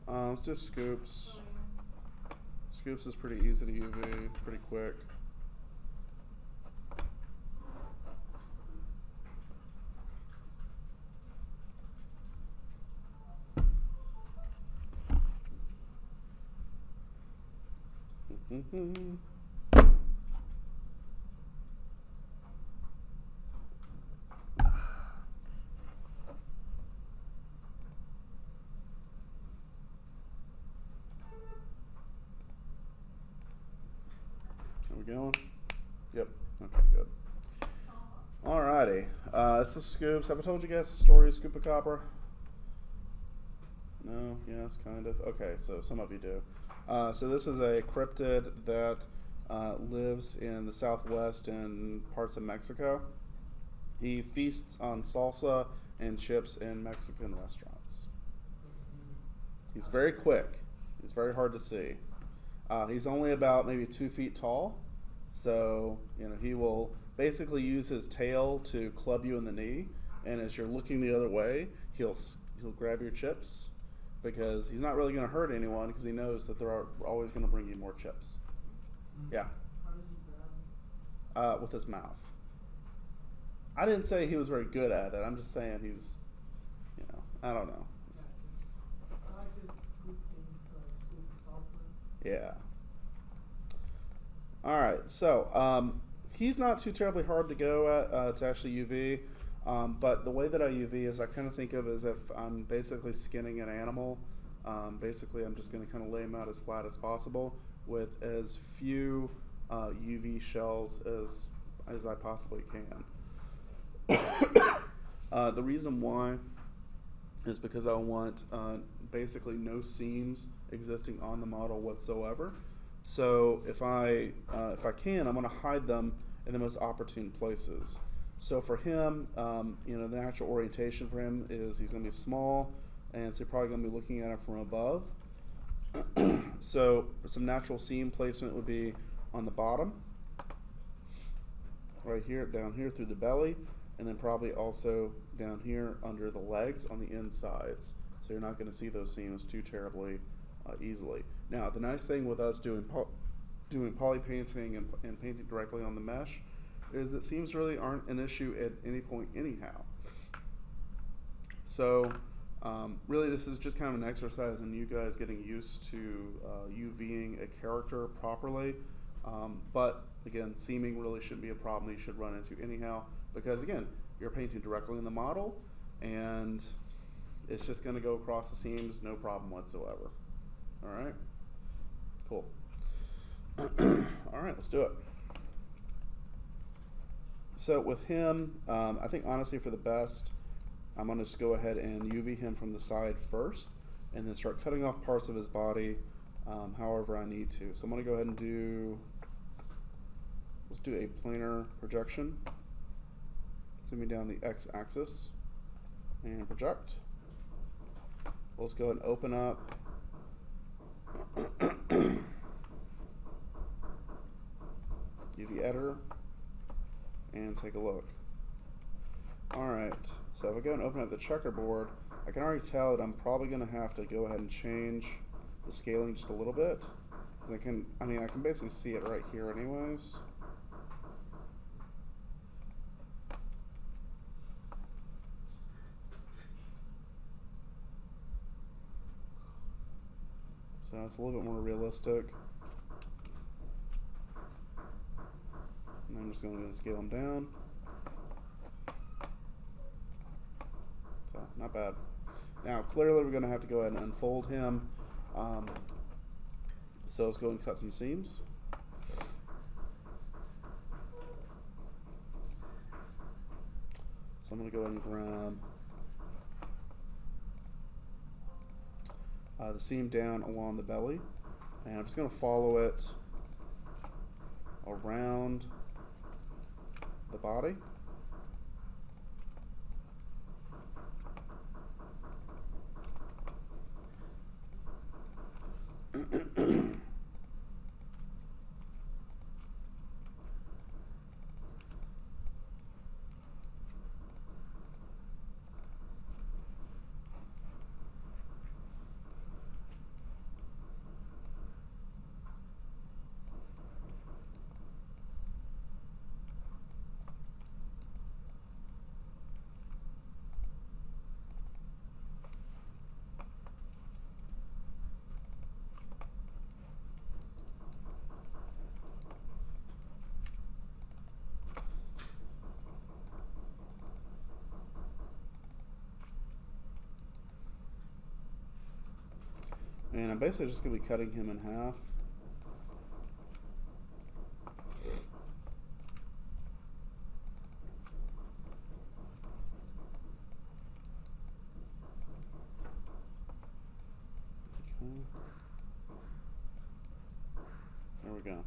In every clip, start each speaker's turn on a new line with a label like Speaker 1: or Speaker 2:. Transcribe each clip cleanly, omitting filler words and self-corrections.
Speaker 1: Let's do scoops. Scoops is pretty easy to UV, pretty quick. Are we going? Yep. Okay, good. Alrighty. This is Scoops. Have I told you guys the story of Scoopacabra? No? Yes, kind of. Okay, so some of you do. So this is a cryptid that lives in the southwest and parts of Mexico. He feasts on salsa and chips in Mexican restaurants. He's very quick. He's very hard to see. He's only about maybe 2 feet tall. So, he will basically use his tail to club you in the knee. And as you're looking the other way, he'll grab your chips, because he's not really going to hurt anyone, because he knows that they're always going to bring you more chips. Yeah.
Speaker 2: How does he grab?
Speaker 1: With his mouth. I didn't say he was very good at it. I'm just saying he's, I don't know.
Speaker 2: I like his scooping to scoop the salsa.
Speaker 1: Yeah. All right. So he's not too terribly hard to go at to actually UV. But the way that I UV is I kind of think of it as if I'm basically skinning an animal. Basically, I'm just going to kind of lay him out as flat as possible with as few UV shells as I possibly can. The reason why is because I want basically no seams existing on the model whatsoever. So if I can, I'm going to hide them in the most opportune places. So for him, the natural orientation for him is he's going to be small, and so you're probably going to be looking at him from above. So some natural seam placement would be on the bottom, right here, down here through the belly, and then probably also down here under the legs on the insides. So you're not going to see those seams too terribly easily. Now, the nice thing with us doing poly painting and painting directly on the mesh is that seams really aren't an issue at any point anyhow. So really this is just kind of an exercise in you guys getting used to UVing a character properly. But again, seaming really shouldn't be a problem that you should run into anyhow, because again, you're painting directly in the model and it's just going to go across the seams, no problem whatsoever. All right, cool. All right, let's do it. So with him, I think honestly for the best, I'm going to just go ahead and UV him from the side first, and then start cutting off parts of his body however I need to. So I'm going to go ahead and let's do a planar projection. Zooming down the x-axis and project. Let's go ahead and open up UV editor and take a look. Alright, so if I go and open up the checkerboard, I can already tell that I'm probably going to have to go ahead and change the scaling just a little bit. Because I can basically see it right here anyways. So it's a little bit more realistic. And I'm just going to go and scale them down. So, not bad. Now, clearly we're going to have to go ahead and unfold him. So let's go and cut some seams. So I'm going to go ahead and grab the seam down along the belly, and I'm just going to follow it around the body. And I'm basically just going to be cutting him in half. There we go.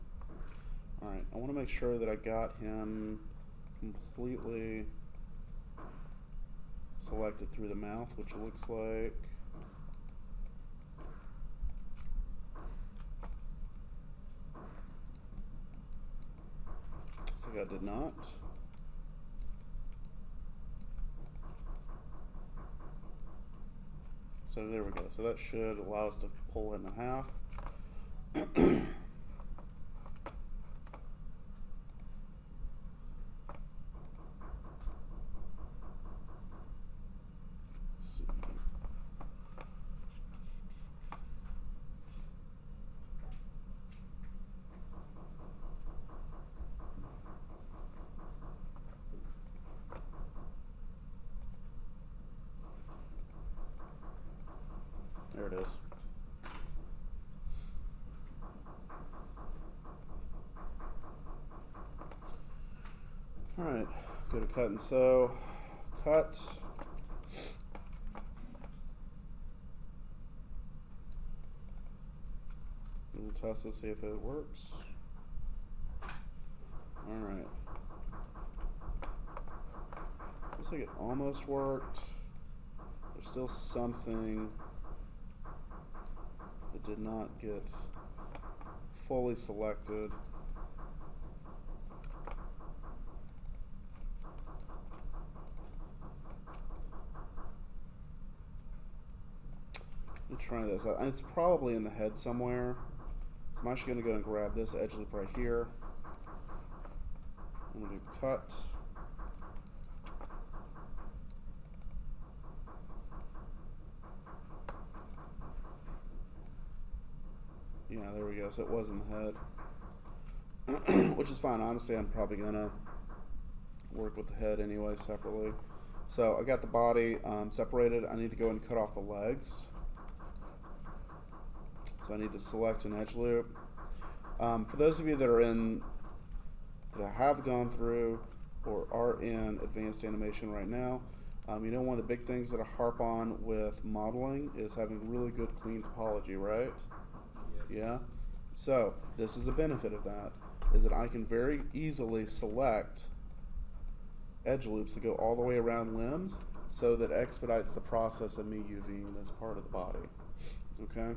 Speaker 1: Alright, I want to make sure that I got him completely selected through the mouth, which looks like I did not. So there we go. So that should allow us to pull it in half. There it is. All right, go to cut and sew. Cut. We'll test this, see if it works. All right. Looks like it almost worked. There's still something that did not get fully selected. Let me try this. It's probably in the head somewhere. So I'm actually going to go and grab this edge loop right here. I'm going to do cut. Yeah, there we go. So it was in the head, which is fine. Honestly, I'm probably gonna work with the head anyway separately. So I got the body separated. I need to go and cut off the legs. So I need to select an edge loop. For those of you that have gone through or are in advanced animation right now, you know one of the big things that I harp on with modeling is having really good clean topology, right? Yeah, so this is a benefit of that, is that I can very easily select edge loops that go all the way around limbs, so that expedites the process of me UVing this part of the body. Okay.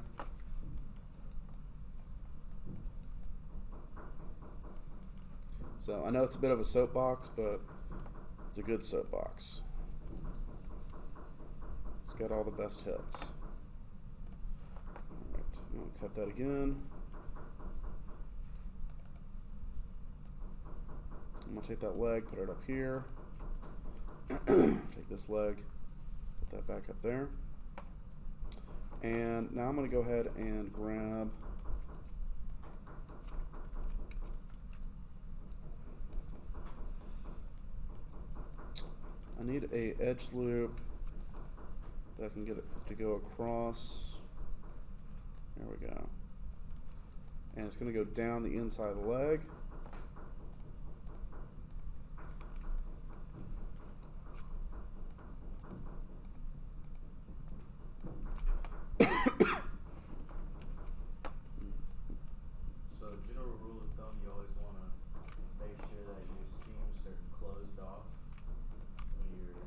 Speaker 1: So I know it's a bit of a soapbox, but it's a good soapbox. It's got all the best hits. I'm going to cut that again. I'm going to take that leg, put it up here. Take this leg, put that back up there. And now I'm going to go ahead and grab I need a edge loop that I can get it to go across. There we go. And it's going to go down the inside of the leg.
Speaker 3: So, general rule of thumb, you always want to make sure that your seams are closed off when you're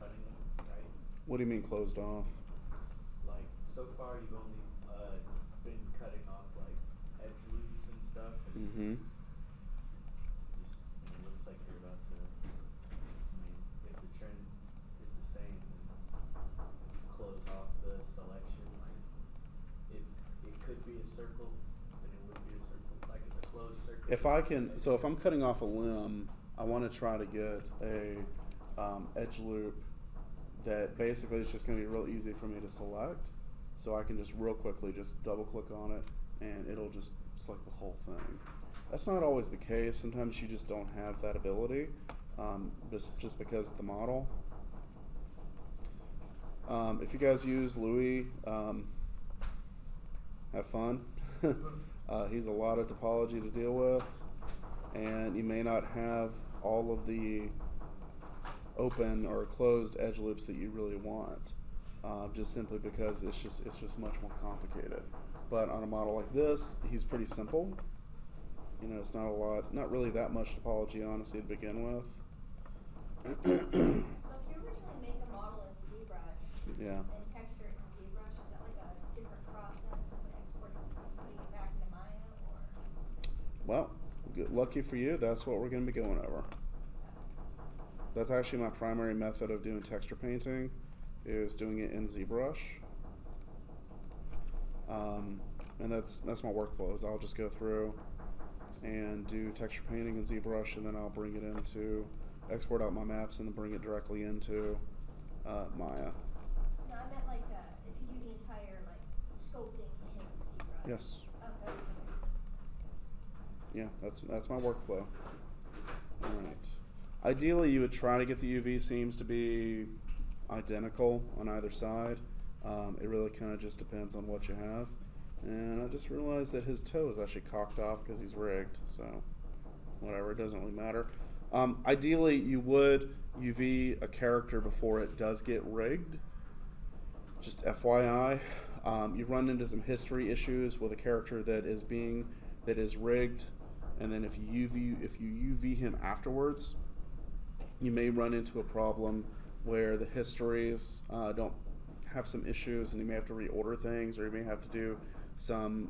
Speaker 3: cutting them, right?
Speaker 1: What do you mean closed off?
Speaker 3: Like, so far you've only been cutting off like edge loops and stuff, and
Speaker 1: Mm-hmm.
Speaker 3: it looks like you're about to. I mean, if the trend is the same, then close off the selection. Like, if it could be a circle, then it would be a circle. Like it's a closed circle.
Speaker 1: If I can, so if I'm cutting off a limb, I want to try to get a edge loop that basically is just going to be real easy for me to select. So I can just real quickly just double click on it and it'll just select the whole thing. That's not always the case. Sometimes you just don't have that ability just because of the model. If you guys use Louis, have fun. He's a lot of topology to deal with, and you may not have all of the open or closed edge loops that you really want, just simply because it's just much more complicated. But on a model like this, he's pretty simple. You know, it's not really that much topology, honestly, to begin with.
Speaker 4: So if you originally make a model in ZBrush
Speaker 1: Yeah.
Speaker 4: and texture it in ZBrush, is that like a different process of exporting, putting it back into Maya, or?
Speaker 1: Well, lucky for you, that's what we're going to be going over. That's actually my primary method of doing texture painting, is doing it in ZBrush. And that's my workflow, is I'll just go through and do texture painting in ZBrush, and then I'll bring it into, export out my maps and then bring it directly into Maya.
Speaker 4: No, I meant like if you do the entire like sculpting in ZBrush.
Speaker 1: Yes.
Speaker 4: Okay.
Speaker 1: Yeah, that's my workflow. All right. Ideally, you would try to get the UV seams to be identical on either side. It really kind of just depends on what you have. And I just realized that his toe is actually cocked off because he's rigged, so whatever, it doesn't really matter. Ideally, you would UV a character before it does get rigged. Just FYI, you run into some history issues with a character that is rigged, and then if you UV him afterwards, you may run into a problem where the histories don't have some issues, and you may have to reorder things, or you may have to do some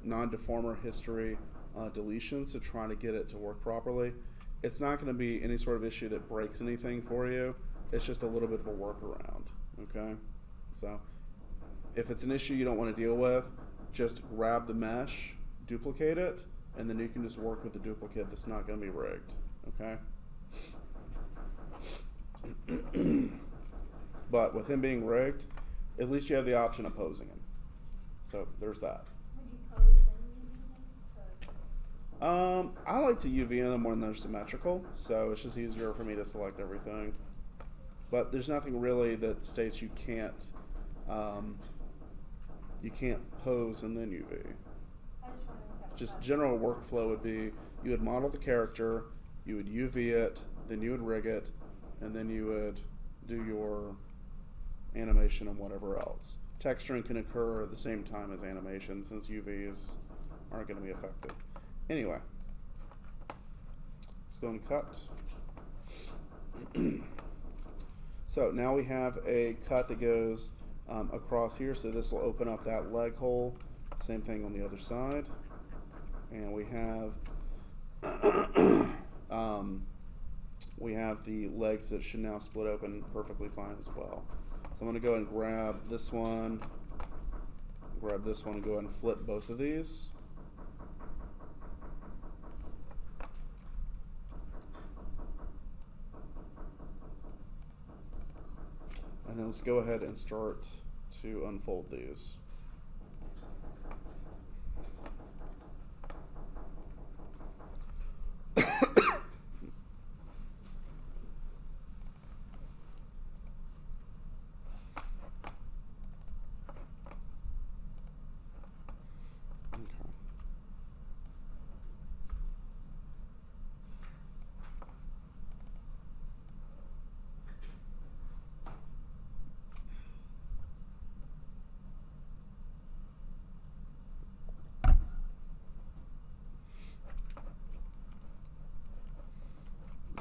Speaker 1: non-deformer history deletions to try to get it to work properly. It's not going to be any sort of issue that breaks anything for you. It's just a little bit of a workaround, okay? So if it's an issue you don't want to deal with, just grab the mesh, duplicate it, and then you can just work with the duplicate that's not going to be rigged, okay? But with him being rigged, at least you have the option of posing him. So there's that.
Speaker 4: Would you pose then UV them?
Speaker 1: I like to UV them when they're symmetrical, so it's just easier for me to select everything. But there's nothing really that states you can't pose and then UV.
Speaker 4: I just wondering if that was
Speaker 1: Just
Speaker 4: possible.
Speaker 1: general workflow would be, you would model the character, you would UV it, then you would rig it, and then you would do your animation and whatever else. Texturing can occur at the same time as animation, since UVs aren't going to be affected. Anyway, let's go and cut. So now we have a cut that goes across here, so this will open up that leg hole. Same thing on the other side. And we have the legs that should now split open perfectly fine as well. So I'm going to go and grab this one, and go ahead and flip both of these. And then let's go ahead and start to unfold these.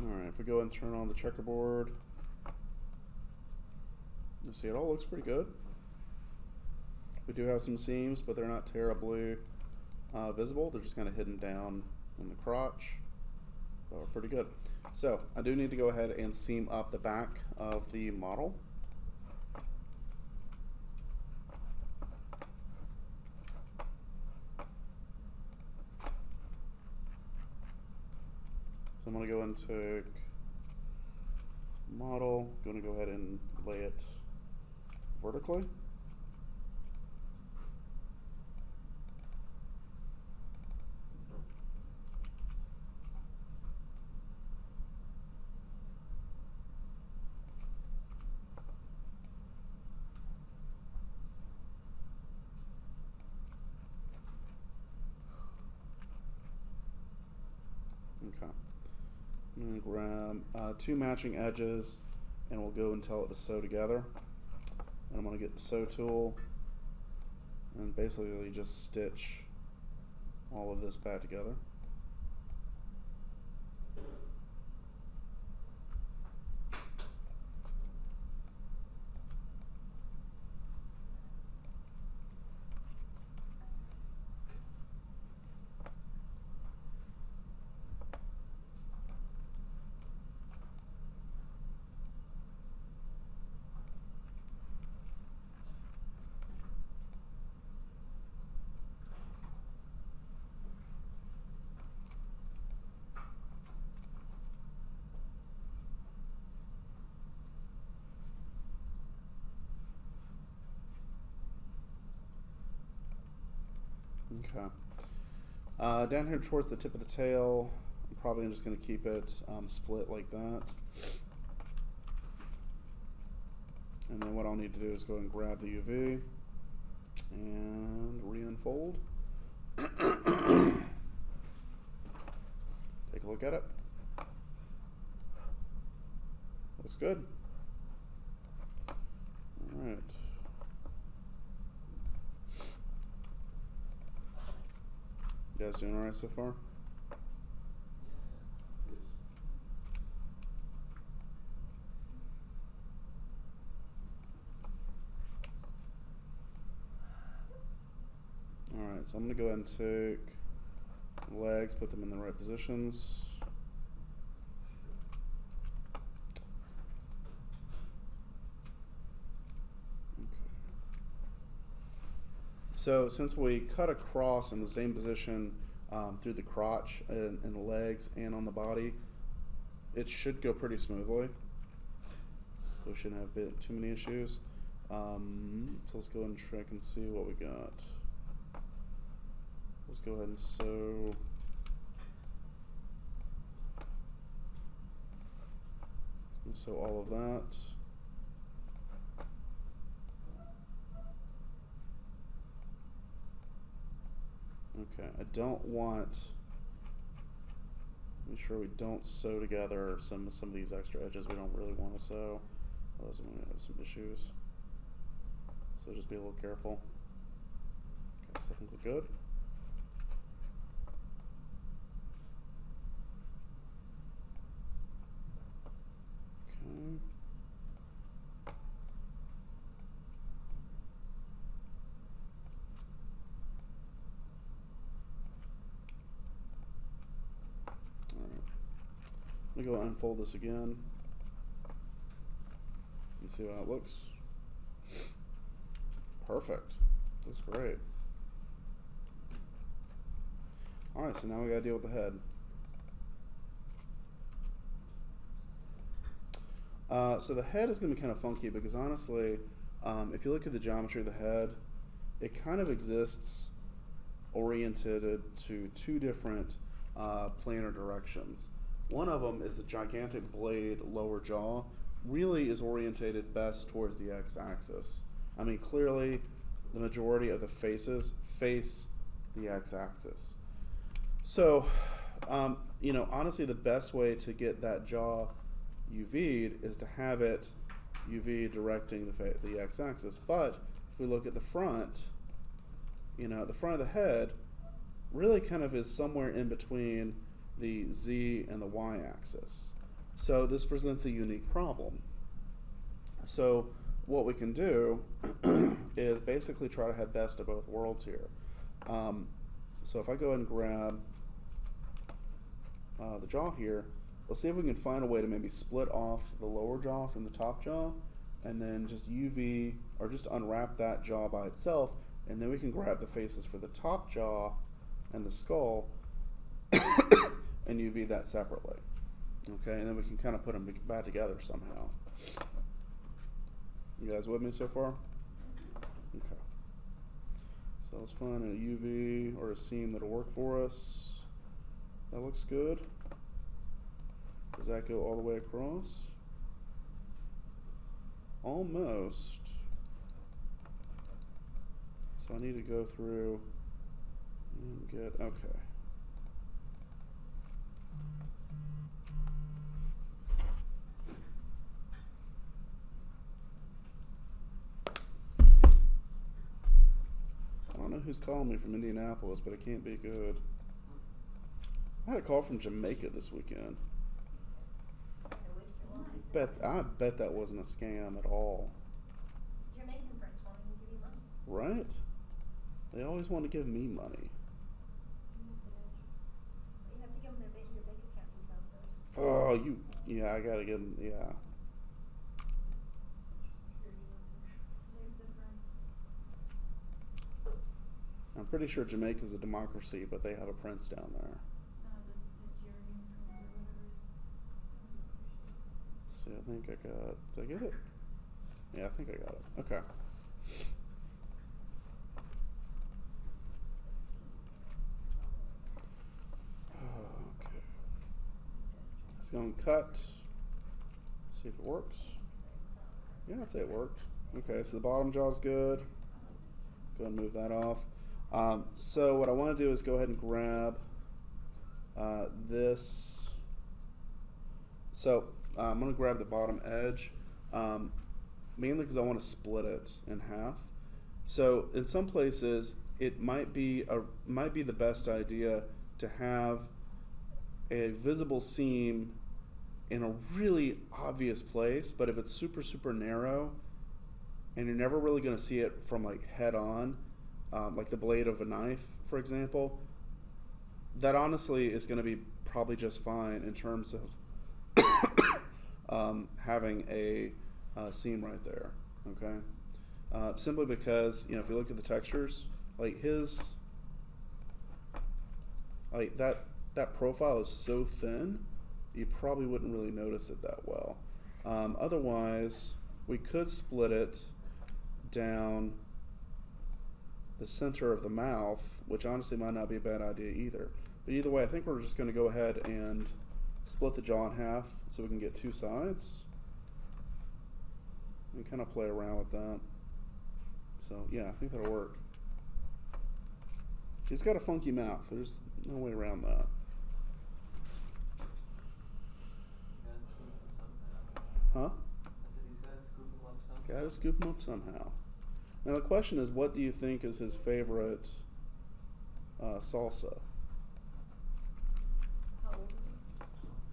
Speaker 1: Alright, if we go and turn on the checkerboard, you see it all looks pretty good. We do have some seams, but they're not terribly visible. They're just kind of hidden down in the crotch. But we're pretty good. So I do need to go ahead and seam up the back of the model. So I'm going to go into model, going to go ahead and lay it vertically. Okay. I'm going to grab 2 matching edges, and we'll go and tell it to sew together. And I'm going to get the sew tool and basically just stitch all of this back together. Okay. Down here towards the tip of the tail, I'm probably just going to keep it split like that. And then what I'll need to do is go and grab the UV and re-unfold. Take a look at it. Looks good. All right. You guys doing all right so far? All right, so I'm going to go ahead and take the legs, put them in the right positions. So since we cut across in the same position through the crotch and the legs and on the body, it should go pretty smoothly. So we shouldn't have too many issues. So let's go ahead and check and see what we got. Let's go ahead and sew. Sew all of that. Okay, I don't want, make sure we don't sew together some of these extra edges we don't really want to sew, otherwise I'm going to have some issues. So just be a little careful. Okay, so I think we're good. Okay. Let me go unfold this again and see how it looks. Perfect. Looks great. Alright, so now we gotta deal with the head. So the head is gonna be kind of funky because honestly, if you look at the geometry of the head, it kind of exists oriented to 2 different planar directions. One of them is the gigantic blade lower jaw really is orientated best towards the x-axis. I mean, clearly the majority of the faces face the x-axis. So, you know, honestly the best way to get that jaw UV'd is to have it UV directing the x-axis. But if we look at the front, you know, the front of the head really kind of is somewhere in between the Z and the Y axis. So this presents a unique problem. So what we can do is basically try to have best of both worlds here. So if I go ahead and grab the jaw here, let's see if we can find a way to maybe split off the lower jaw from the top jaw and then just UV or just unwrap that jaw by itself, and then we can grab the faces for the top jaw and the skull and UV that separately. Okay, and then we can kind of put them back together somehow. You guys with me so far? Okay. So let's find a UV or a seam that'll work for us. That looks good. Does that go all the way across? Almost. So I need to go through and get, okay. who's calling me from Indianapolis, but it can't be good. I had a call from Jamaica this weekend. I bet that wasn't a scam at all.
Speaker 4: Jamaican friends wanting to give you money.
Speaker 1: Right? They always want to give me money.
Speaker 4: You have to give them your bank account details first.
Speaker 1: Oh, yeah, I gotta give them, yeah.
Speaker 2: Save difference.
Speaker 1: I'm pretty sure Jamaica's a democracy, but they have a prince down there.
Speaker 2: The Nigerian prince or whatever.
Speaker 1: See, I think I got, did I get it? Yeah, I think I got it. Okay. Okay. Let's go and cut. See if it works. Yeah, I'd say it worked. Okay, so the bottom jaw's good. Go ahead and move that off. So what I want to do is go ahead and grab this. So I'm going to grab the bottom edge, mainly because I want to split it in half. So in some places, it might be the best idea to have a visible seam in a really obvious place, but if it's super, super narrow and you're never really going to see it from like head on, like the blade of a knife, for example, that honestly is going to be probably just fine in terms of having a seam right there, okay? Simply because, you know, if you look at the textures, like his, like that profile is so thin, you probably wouldn't really notice it that well. Otherwise, we could split it down the center of the mouth, which honestly might not be a bad idea either. But either way, I think we're just going to go ahead and split the jaw in half so we can get two sides and kind of play around with that. So yeah, I think that'll work. He's got a funky mouth. There's no way around that. Huh? He's got to scoop him up somehow. Now the question is, what do you think is his favorite salsa?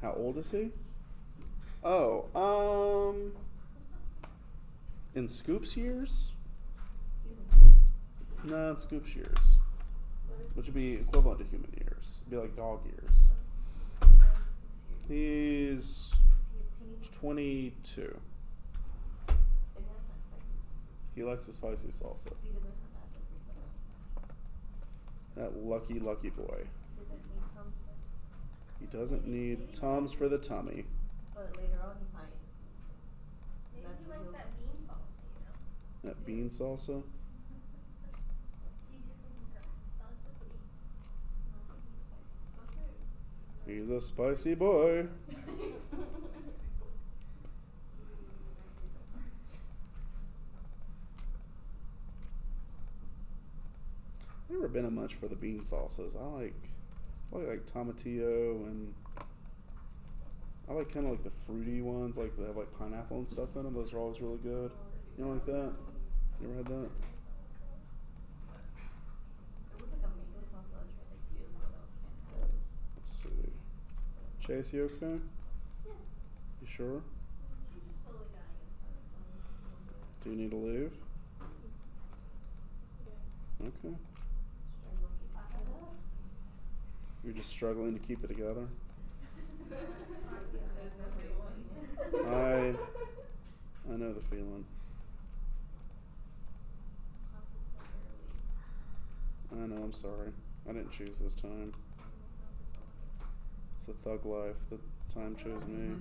Speaker 4: How old is he?
Speaker 1: How old is he? Oh, in Scoop's years? No, in Scoop's years, which would be equivalent to human years. It'd be like dog years. He's 22. He likes the spicy salsa. That lucky, lucky boy. He doesn't need Tums for the tummy.
Speaker 5: But later on he might.
Speaker 4: Maybe
Speaker 5: That's
Speaker 4: he
Speaker 5: what
Speaker 4: likes
Speaker 5: he'll-
Speaker 4: that bean salsa, you know?
Speaker 1: That bean salsa.
Speaker 4: It's easier for him to
Speaker 1: He's
Speaker 4: correct.
Speaker 1: a spicy boy. Never been a much for the bean salsas. I like tomatillo, and I like kind of like the fruity ones, like they have like pineapple and stuff in them. Those are always really good. You know, like that? You ever had that?
Speaker 5: It was like a mango salsa I tried like years ago that was fantastic.
Speaker 1: Let's see. Chase, you okay?
Speaker 4: Yes.
Speaker 1: You sure?
Speaker 4: She's just slowly dying in
Speaker 1: Do you need to leave? Okay. You're just struggling to keep it together? I know the feeling. I know, I'm sorry. I didn't choose this time. It's the thug life. The time chose me.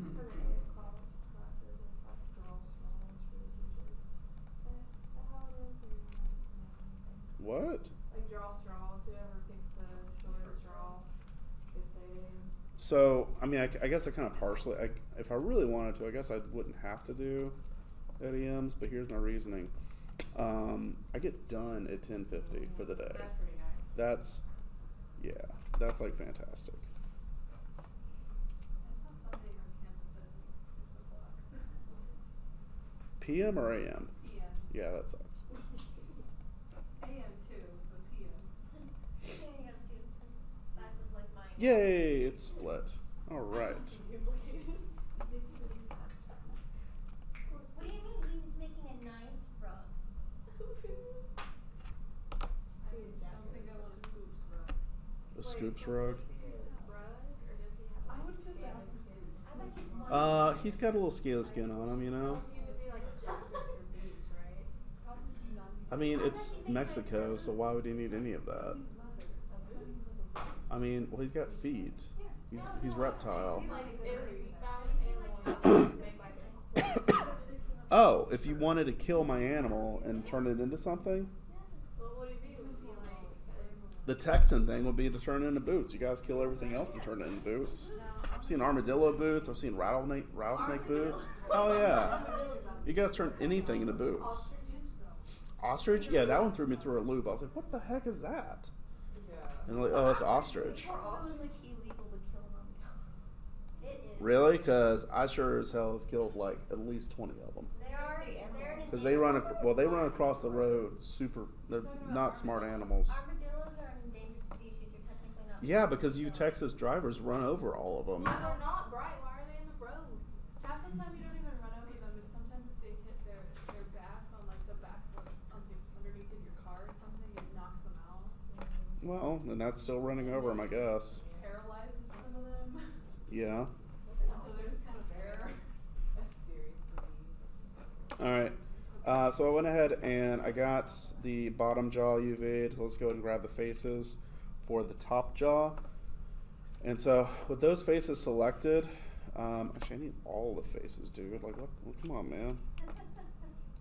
Speaker 1: What?
Speaker 2: Like draw straws, whoever picks the shortest straw gets the aliens.
Speaker 1: So, I mean, I guess I kind of partially, if I really wanted to, I guess I wouldn't have to do ADMs, but here's my reasoning. I get done at 10:50 for the day.
Speaker 2: That's pretty nice.
Speaker 1: That's, yeah, that's like fantastic.
Speaker 2: It's not fun being on campus at 6 o'clock.
Speaker 1: PM or AM?
Speaker 2: PM.
Speaker 1: Yeah, that sucks.
Speaker 2: AM too, but PM.
Speaker 1: Yay, it's split. All right.
Speaker 5: This makes me really sad.
Speaker 4: What do you mean he was making a nice rug?
Speaker 5: I don't think I want a scoops rug.
Speaker 1: A scoops rug.
Speaker 5: Rug, or does he have
Speaker 2: I
Speaker 5: like
Speaker 2: would fit that
Speaker 5: scaly
Speaker 2: with
Speaker 5: skin?
Speaker 4: I bet he's one.
Speaker 1: He's got a little scaly skin on him, you know.
Speaker 5: So he would be like jackets or boots, right?
Speaker 2: Probably none.
Speaker 1: I mean, it's Mexico, so why would he need any of that? I mean, well, he's got feet. He's reptile.
Speaker 5: Like if we found an animal and made like a
Speaker 1: Oh, if you wanted to kill my animal and turn it into something,
Speaker 5: what would it be? Would it be like
Speaker 1: the Texan thing would be to turn it into boots. You guys kill everything else and turn it into boots. I've seen armadillo boots. I've seen rattlesnake boots. Oh yeah, you guys turn anything into boots. Ostrich? Yeah, that one threw me through a loop. I was like, what the heck is that? And like, oh, it's ostrich.
Speaker 5: it was like illegal to kill them?
Speaker 4: It is.
Speaker 1: Really? Because I sure as hell have killed like at least 20 of them.
Speaker 4: They're an
Speaker 1: Because they run across the road. They're not smart animals.
Speaker 4: Armadillos are an endangered species. You're technically not.
Speaker 1: Yeah, because you Texas drivers run over all of them.
Speaker 5: They're not bright. Why are they in the road? Half the time you don't even run over them. It's sometimes if they hit their back on like the back underneath of your car or something, it knocks them out.
Speaker 1: Well, and that's still running over them, I guess.
Speaker 5: Paralyzes some of them.
Speaker 1: Yeah.
Speaker 5: So they're just kind of there. That's serious disease.
Speaker 1: All right. So I went ahead and I got the bottom jaw UV'd. Let's go ahead and grab the faces for the top jaw. And so with those faces selected, actually I need all the faces, dude. Like, what? Well, come on, man.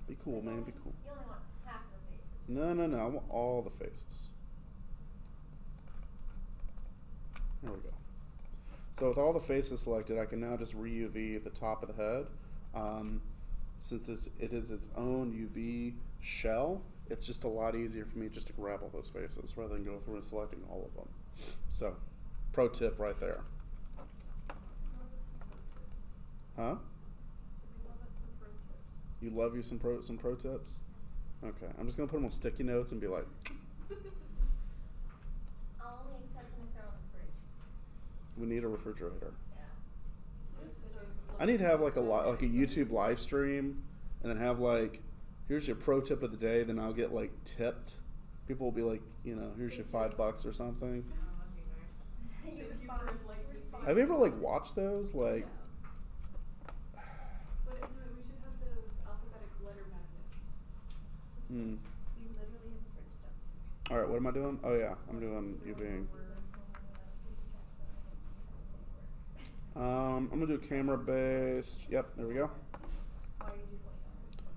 Speaker 1: Be cool, man. Be cool.
Speaker 4: You only want half the faces.
Speaker 1: No. I want all the faces. There we go. So with all the faces selected, I can now just re-UV the top of the head. Since it is its own UV shell, it's just a lot easier for me just to grab all those faces rather than go through and selecting all of them. So, pro tip right there. Huh? You love you some pro tips? Okay, I'm just gonna put them on sticky notes and be like,
Speaker 4: I'll only accept them if they're on the fridge.
Speaker 1: we need a refrigerator.
Speaker 4: Yeah.
Speaker 1: I need to have like a YouTube live stream, and then have like, here's your pro tip of the day. Then I'll get like tipped. People will be like, you know, here's your $5 or something.
Speaker 4: You respond.
Speaker 1: Have you ever like watched those? Like,
Speaker 5: But we should have those alphabetic letter magnets.
Speaker 1: hmm.
Speaker 5: We literally have fridge ducks.
Speaker 1: All right, what am I doing? Oh yeah, I'm doing UVing. I'm gonna do camera based. Yep, there we go.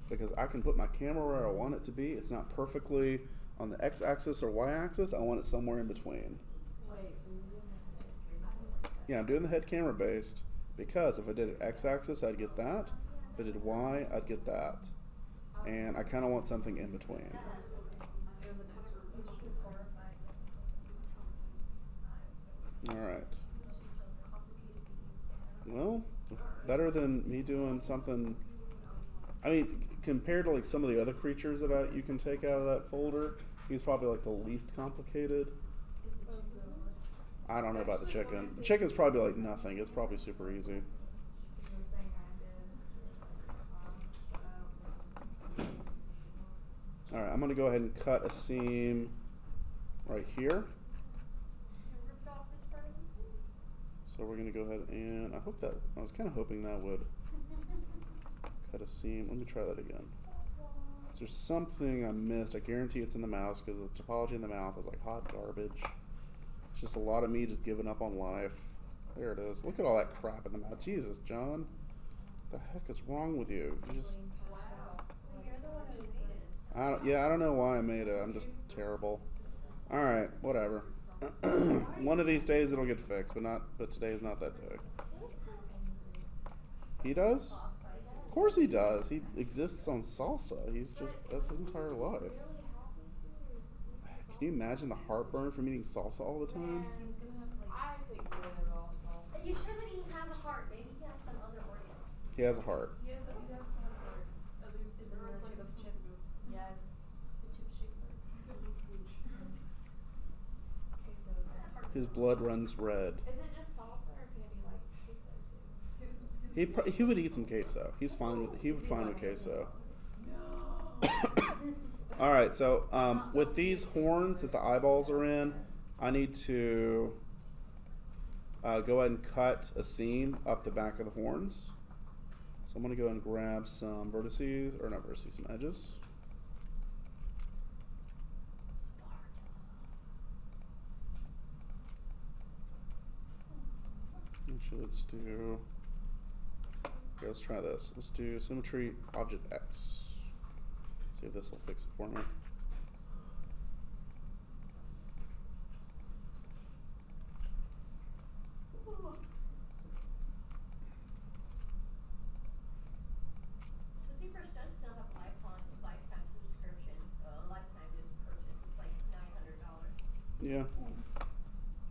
Speaker 1: Because I can put my camera where I want it to be. It's not perfectly on the x-axis or y-axis. I want it somewhere in between. Yeah, I'm doing the head camera based because if I did it x-axis, I'd get that. If I did y, I'd get that. And I kind of want something in between. All right. Well, better than me doing something. I mean, compared to like some of the other creatures that you can take out of that folder, he's probably like the least complicated. I don't know about the chicken. The chicken's probably like nothing. It's probably super easy. All right, I'm gonna go ahead and cut a seam right here.
Speaker 4: Ripped off this part of the
Speaker 1: So we're gonna go ahead and I was kind of hoping that would cut a seam. Let me try that again. Is there something I missed? I guarantee it's in the mouth because the topology in the mouth is like hot garbage. It's just a lot of me just giving up on life. There it is. Look at all that crap in the mouth. Jesus, John. What the heck is wrong with you? You just,
Speaker 4: You're the one who made it.
Speaker 1: I don't know why I made it. I'm just terrible. All right, whatever. One of these days it'll get fixed, but today is not that day. He does? Of course he does. He exists on salsa. That's his entire life. Can you imagine the heartburn from eating salsa all the time?
Speaker 5: I think we're all salsa.
Speaker 4: Are you sure that he has a heart? Maybe he has some other organ.
Speaker 1: He has a heart.
Speaker 5: He has a ton of heart. At least it hurts like a chip. Yes. The chip shaker. Scooby scooch. Okay, so
Speaker 1: His blood runs red.
Speaker 5: Is it just salsa or can he like queso too?
Speaker 1: He would eat some queso. He would fine with queso. All right, so with these horns that the eyeballs are in, I need to go ahead and cut a seam up the back of the horns. So I'm going to go and grab some vertices, or not vertices, some edges. Actually, let's do, okay, let's try this. Let's do symmetry object X. See if this will fix it for me.
Speaker 4: So ZBrush does still have lifetime subscription, lifetime just purchase. It's like $900.
Speaker 1: Yeah.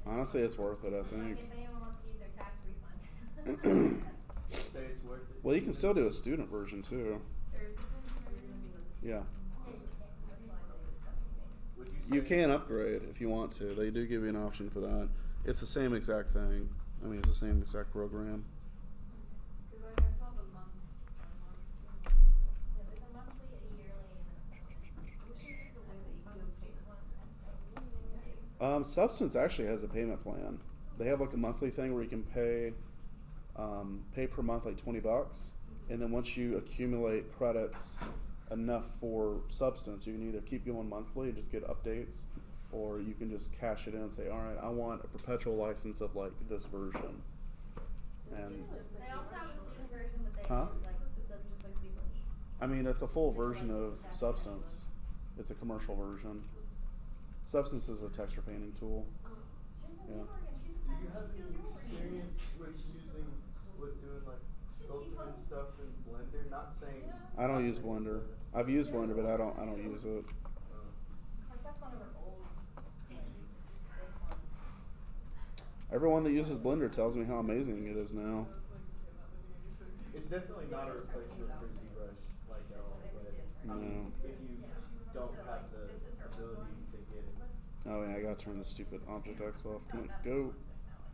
Speaker 1: Honestly, it's worth it, I think.
Speaker 4: If anyone wants to use their tax refund.
Speaker 3: Say it's worth it.
Speaker 1: Well, you can still do a student version too. Yeah.
Speaker 3: Would you say
Speaker 1: You can upgrade if you want to. They do give you an option for that. It's the same exact thing. I mean, it's the same exact program.
Speaker 5: Because like I saw the months.
Speaker 4: Yeah, there's a monthly, a yearly, and which is just the way that you do payment one.
Speaker 1: Substance actually has a payment plan. They have like a monthly thing where you can pay per month like $20, and then once you accumulate credits enough for Substance, you can either keep going monthly and just get updates, or you can just cash it in and say, all right, I want a perpetual license of like this version. And
Speaker 4: They also have a student version, but they
Speaker 1: Huh?
Speaker 4: like just like ZBrush.
Speaker 1: I mean, it's a full version of Substance. It's a commercial version. Substance is a texture painting tool. Yeah.
Speaker 3: Do you have any experience with doing like sculpting and stuff in Blender? Not saying.
Speaker 1: I don't use Blender. I've used Blender, but I don't use it.
Speaker 4: Like that's one of our old skins. This one.
Speaker 1: Everyone that uses Blender tells me how amazing it is now.
Speaker 3: It's definitely not a replacement for ZBrush, like at all. But I mean,
Speaker 1: No.
Speaker 3: if you don't have the ability to get it.
Speaker 1: Oh yeah, I gotta turn the stupid Object X off. Come on, go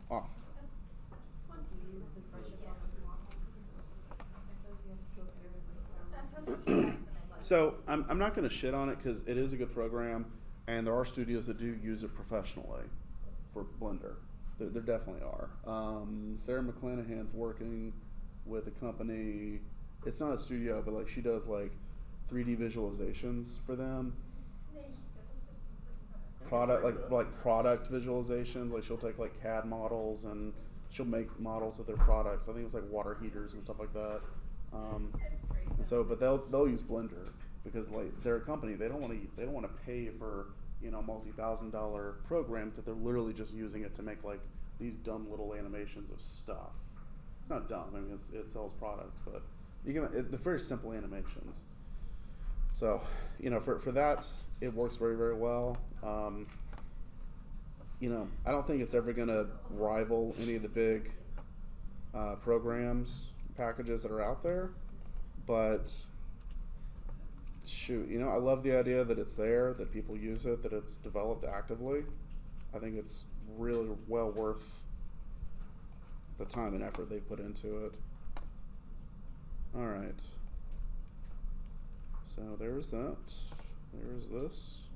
Speaker 1: off. So I'm not going to shit on it because it is a good program, and there are studios that do use it professionally for Blender. There definitely are. Sarah McClanahan's working with a company. It's not a studio, but like she does like 3D visualizations for them. Product visualizations. Like she'll take like CAD models and she'll make models of their products. I think it's like water heaters and stuff like that. And so, but they'll use Blender because like they're a company. They don't want to pay for multi-$1,000 programs that they're literally just using it to make like these dumb little animations of stuff. It's not dumb. I mean, it sells products, but they're very simple animations. So, for that, it works very, very well. I don't think it's ever going to rival any of the big programs, packages that are out there. But, shoot, I love the idea that it's there, that people use it, that it's developed actively. I think it's really well worth the time and effort they put into it. All right. So there's that. There's this.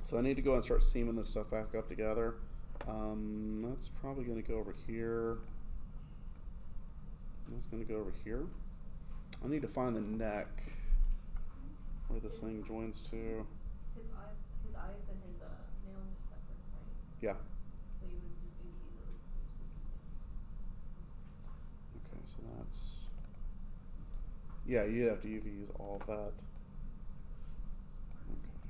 Speaker 1: So I need to go and start seaming this stuff back up together. That's probably going to go over here. That's going to go over here. I need to find the neck where this thing joins to.
Speaker 6: His eyes and his nails are separate, right?
Speaker 1: Yeah.
Speaker 6: So you would just UV those.
Speaker 1: Okay, so that's. Yeah, you'd have to UVs all of that. Okay.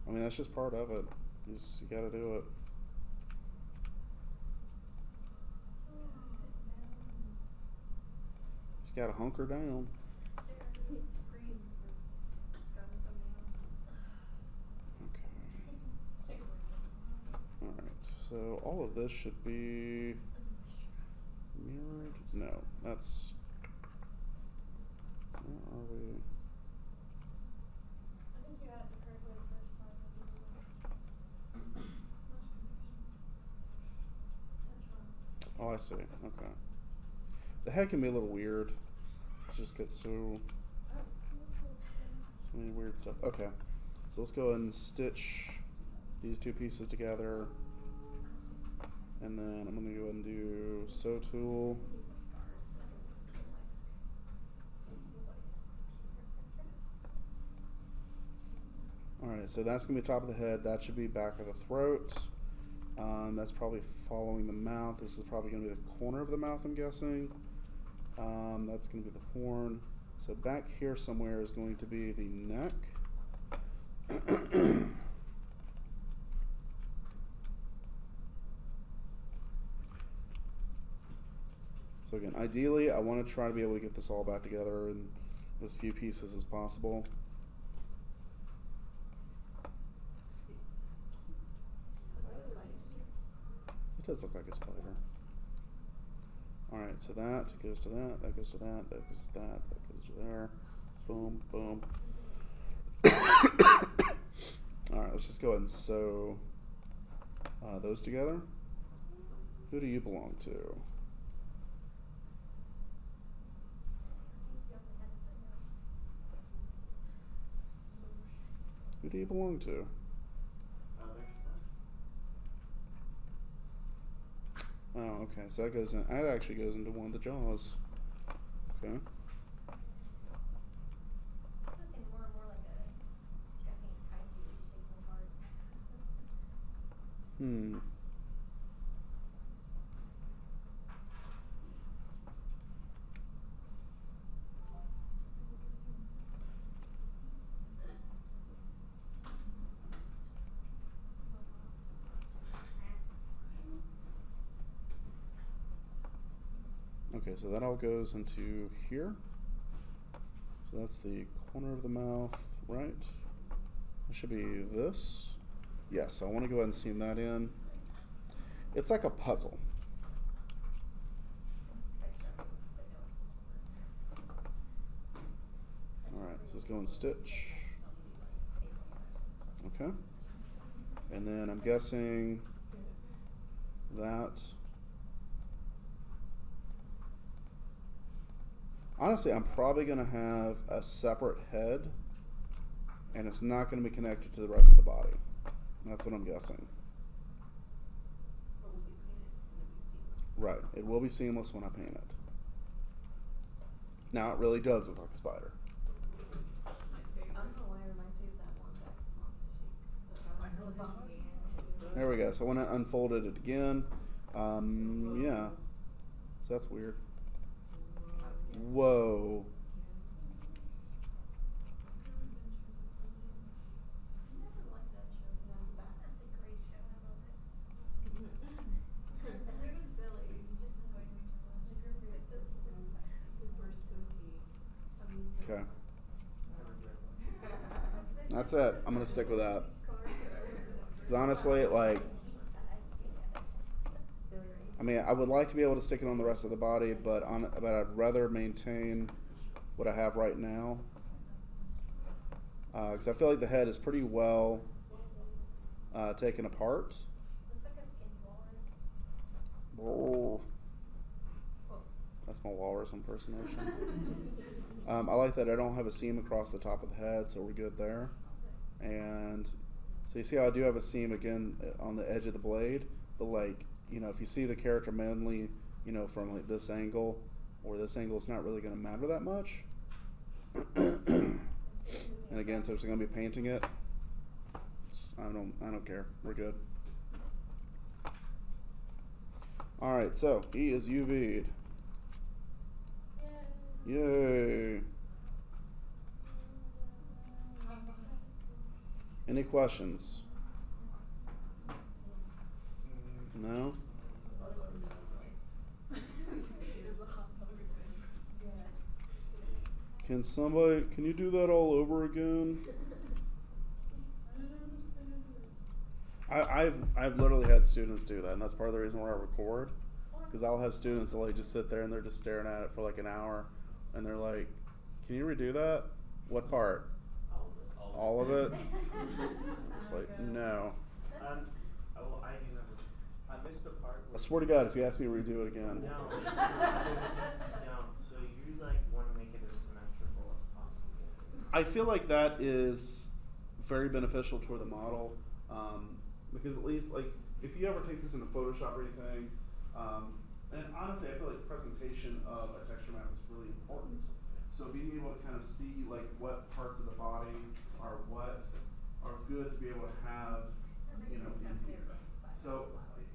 Speaker 1: I mean, that's just part of it. You gotta do it. Just gotta hunker down. Okay. Alright, so all of this should be mirrored. No, that's. Where are we?
Speaker 4: I think you had it the correct way the first time.
Speaker 1: Oh, I see. Okay. The head can be a little weird. It just gets so many weird stuff. Okay. So let's go ahead and stitch these two pieces together. And then I'm going to go ahead and do sew tool. Alright, so that's going to be top of the head. That should be back of the throat. That's probably following the mouth. This is probably going to be the corner of the mouth, I'm guessing. That's going to be the horn. So back here somewhere is going to be the neck. So again, ideally, I want to try to be able to get this all back together in as few pieces as possible. It does look like a spider. Alright, so that goes to that, that goes to that, that goes to that, that goes to there. Boom, boom. Alright, let's just go ahead and sew those together. Who do you belong to? Who do you belong to? Oh, okay. So that goes in. That actually goes into one of the jaws. Okay.
Speaker 4: Looking more and more like a Japanese kaiju shape apart.
Speaker 1: Hmm. Okay, so that all goes into here. So that's the corner of the mouth, right? It should be this. Yeah, so I want to go ahead and seam that in. It's like a puzzle. Alright, so let's go and stitch. Okay. And then I'm guessing that. Honestly, I'm probably going to have a separate head, and it's not going to be connected to the rest of the body. That's what I'm guessing. Right, it will be seamless when I paint it. Now, it really does look like a spider.
Speaker 6: I don't know why it reminds me of that one back from Monster Sheep.
Speaker 1: There we go. So when I unfolded it again, yeah. So that's weird. Whoa.
Speaker 6: I never liked that show.
Speaker 4: That's a great show. I love it.
Speaker 5: I think it was Billy. He just annoyed me too much.
Speaker 6: Super spooky.
Speaker 1: Okay. That's it. I'm going to stick with that. Because honestly, like, I mean, I would like to be able to stick it on the rest of the body, but I'd rather maintain what I have right now. Because I feel like the head is pretty well taken apart.
Speaker 4: Looks like a skin
Speaker 1: Oh,
Speaker 4: walrus.
Speaker 1: that's my walrus impersonation. I like that I don't have a seam across the top of the head, so we're good there. And so you see how I do have a seam again on the edge of the blade, but like, you know, if you see the character mainly, you know, from like this angle or this angle, it's not really going to matter that much. And again, since we're going to be painting it, I don't care. We're good. All right, so he is UV'd. Yay! Any questions? No? Can you do that all over again? I've literally had students do that, and that's part of the reason why I record, because I'll have students that like just sit there and they're just staring at it for like an hour, and they're like, "Can you redo that? What part? All of it?" It's like, no.
Speaker 3: I missed the part
Speaker 1: I swear to God, if you ask me to redo it again.
Speaker 7: No, no. So you like want to make it as symmetrical as possible.
Speaker 1: I feel like that is very beneficial toward the model, because at least like if you ever take this into Photoshop or anything, and honestly, I feel like presentation of a texture map is really important. So being able to kind of see like what parts of the body are good to be able to have, you know, in here. So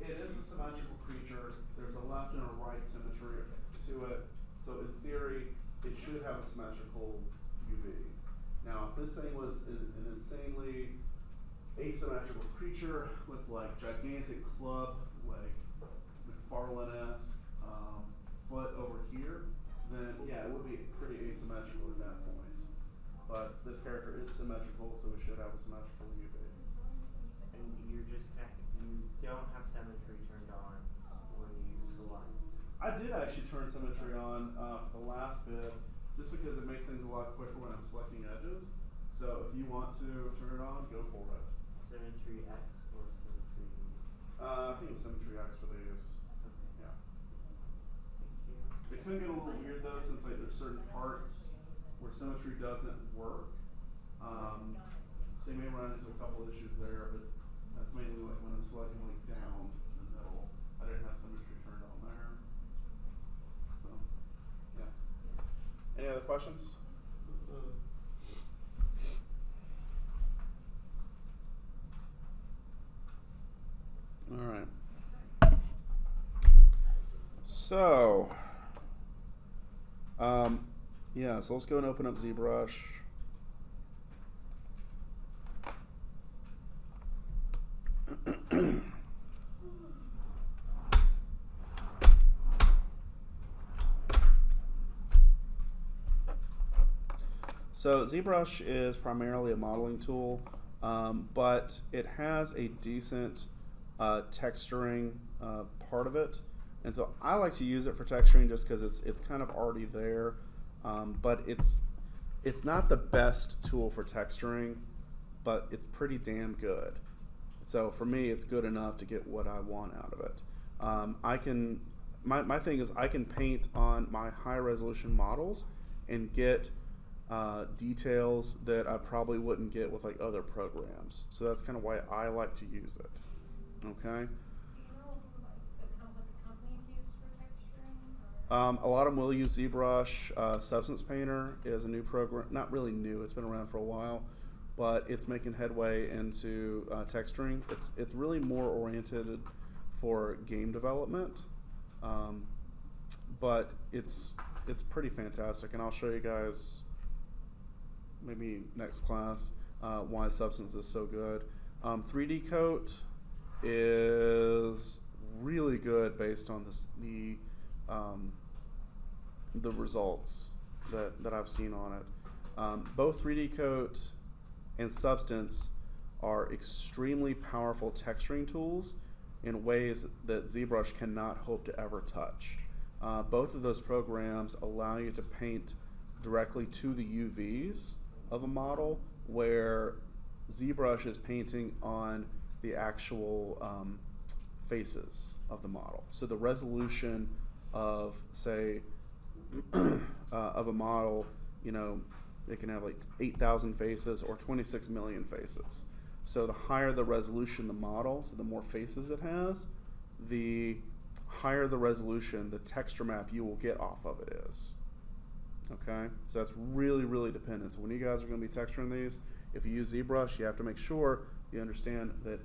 Speaker 1: it is a symmetrical creature. There's a left and a right symmetry to it. So in theory, it should have a symmetrical UV. Now, if this thing was an insanely asymmetrical creature with like gigantic club, like McFarlane-esque foot over here, then yeah, it would be pretty asymmetrical at that point. But this character is symmetrical, so it should have a symmetrical UV.
Speaker 7: And you don't have symmetry turned on when you select.
Speaker 1: I did actually turn symmetry on for the last bit, just because it makes things a lot quicker when I'm selecting edges. So if you want to turn it on, go for it.
Speaker 7: Symmetry X or symmetry?
Speaker 1: I think it's symmetry X for these.
Speaker 7: Okay.
Speaker 1: Yeah.
Speaker 7: Thank you.
Speaker 1: It can get a little weird though, since like there's certain parts where symmetry doesn't work. So you may run into a couple issues there, but that's mainly like when I'm selecting like down in the middle. I didn't have symmetry turned on there. So, yeah. Any other questions? All right. So, yeah, so let's go and open up ZBrush. So ZBrush is primarily a modeling tool, but it has a decent texturing part of it. And so I like to use it for texturing just because it's kind of already there, but it's not the best tool for texturing, but it's pretty damn good. So for me, it's good enough to get what I want out of it. My thing is I can paint on my high resolution models and get details that I probably wouldn't get with like other programs. So that's kind of why I like to use it. Okay. A lot of them will use ZBrush. Substance Painter is a new program, not really new, it's been around for a while, but it's making headway into texturing. It's really more oriented for game development, but it's pretty fantastic, and I'll show you guys maybe next class why Substance is so good. 3D Coat is really good based on the results that I've seen on it. Both 3D Coat and Substance are extremely powerful texturing tools in ways that ZBrush cannot hope to ever touch. Both of those programs allow you to paint directly to the UVs of a model, where ZBrush is painting on the actual faces of the model. So the resolution of, say, of a model, you know, it can have like 8,000 faces or 26 million faces. So the higher the resolution the model, so the more faces it has, the higher the resolution the texture map you will get off of it is. Okay, so that's really, really dependent. So when you guys are going to be texturing these, if you use ZBrush, you have to make sure you understand that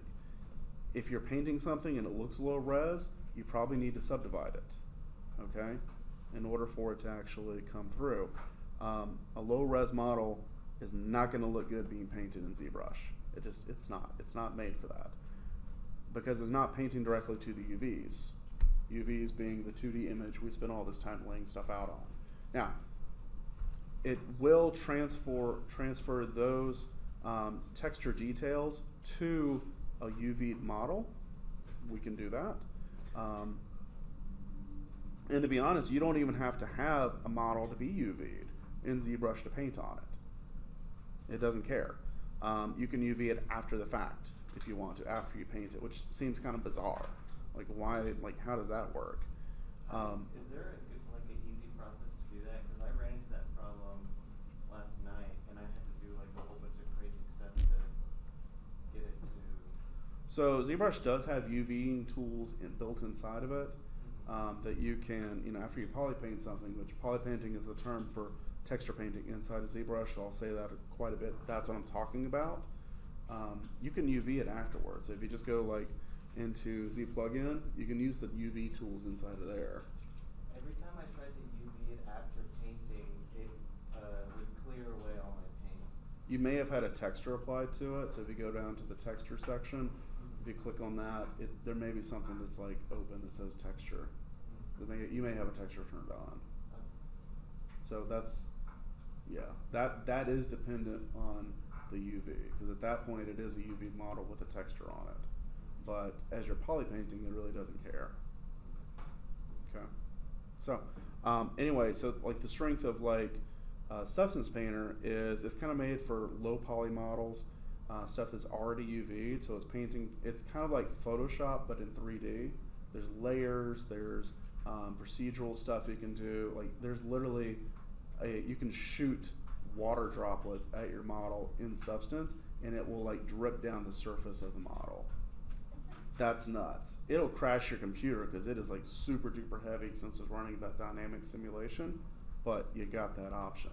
Speaker 1: if you're painting something and it looks low res, you probably need to subdivide it, okay, in order for it to actually come through. A low res model is not going to look good being painted in ZBrush. It's not made for that, because it's not painting directly to the UVs. UVs being the 2D image we spend all this time laying stuff out on. Now, it will transfer those texture details to a UV model. We can do that. And to be honest, you don't even have to have a model to be UV'd in ZBrush to paint on it. It doesn't care. You can UV it after the fact if you want to, after you paint it, which seems kind of bizarre. Like why? Like how does that work?
Speaker 3: Is there a good, like an easy process to do that? Because I ran into that problem last night, and I had to do like a whole bunch of crazy stuff to get it to.
Speaker 1: So ZBrush does have UVing tools built inside of it that you can, after you poly paint something, which poly painting is the term for texture painting inside of ZBrush, so I'll say that quite a bit. That's what I'm talking about. You can UV it afterwards. So if you just go like into Z plugin, you can use the UV tools inside of there.
Speaker 3: Every time I tried to UV it after painting, it would clear away all my paint.
Speaker 1: You may have had a texture applied to it, so if you go down to the texture section, if you click on that, there may be something that's like open that says texture. You may have a texture turned on. So that is dependent on the UV, because at that point it is a UV model with a texture on it. But as you're poly painting, it really doesn't care. Okay. So anyway, so like the strength of like Substance Painter is it's kind of made for low poly models, stuff that's already UV'd. So it's painting. It's kind of like Photoshop, but in 3D. There's layers. There's procedural stuff you can do. Like there's literally you can shoot water droplets at your model in Substance, and it will like drip down the surface of the model. That's nuts. It'll crash your computer because it is like super duper heavy since it's running that dynamic simulation, but you got that option.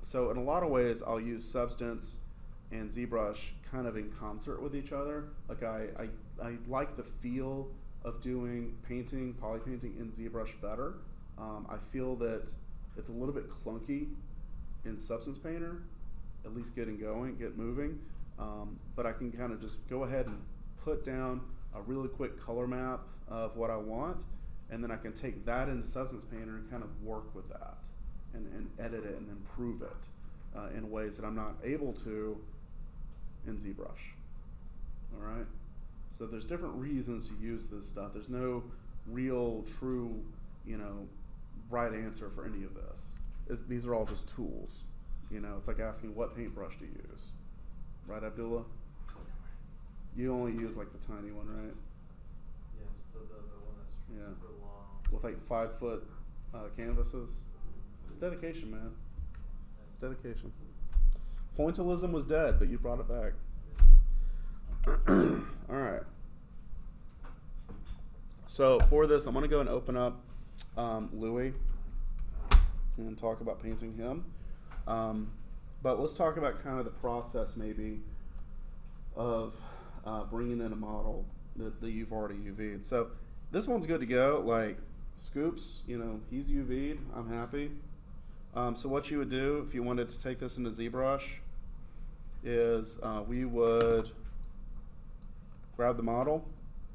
Speaker 1: So in a lot of ways, I'll use Substance and ZBrush kind of in concert with each other. Like I like the feel of doing painting, poly painting in ZBrush better. I feel that it's a little bit clunky in Substance Painter, at least get moving. But I can kind of just go ahead and put down a really quick color map of what I want, and then I can take that into Substance Painter and kind of work with that and edit it and improve it in ways that I'm not able to in ZBrush. All right? So there's different reasons to use this stuff. There's no real, true, right answer for any of this. These are all just tools. It's like asking what paintbrush to use. Right, Abdullah? You only use like the tiny one, right?
Speaker 3: Yeah, just the one that's super long.
Speaker 1: With like 5-foot canvases. It's dedication, man. It's dedication. Pointillism was dead, but you brought it back. All right. So for this, I'm going to go and open up Louis and talk about painting him. But let's talk about kind of the process maybe of bringing in a model that you've already UV'd. So this one's good to go. Like Scoops, he's UV'd. I'm happy. So what you would do if you wanted to take this into ZBrush is we would grab the model,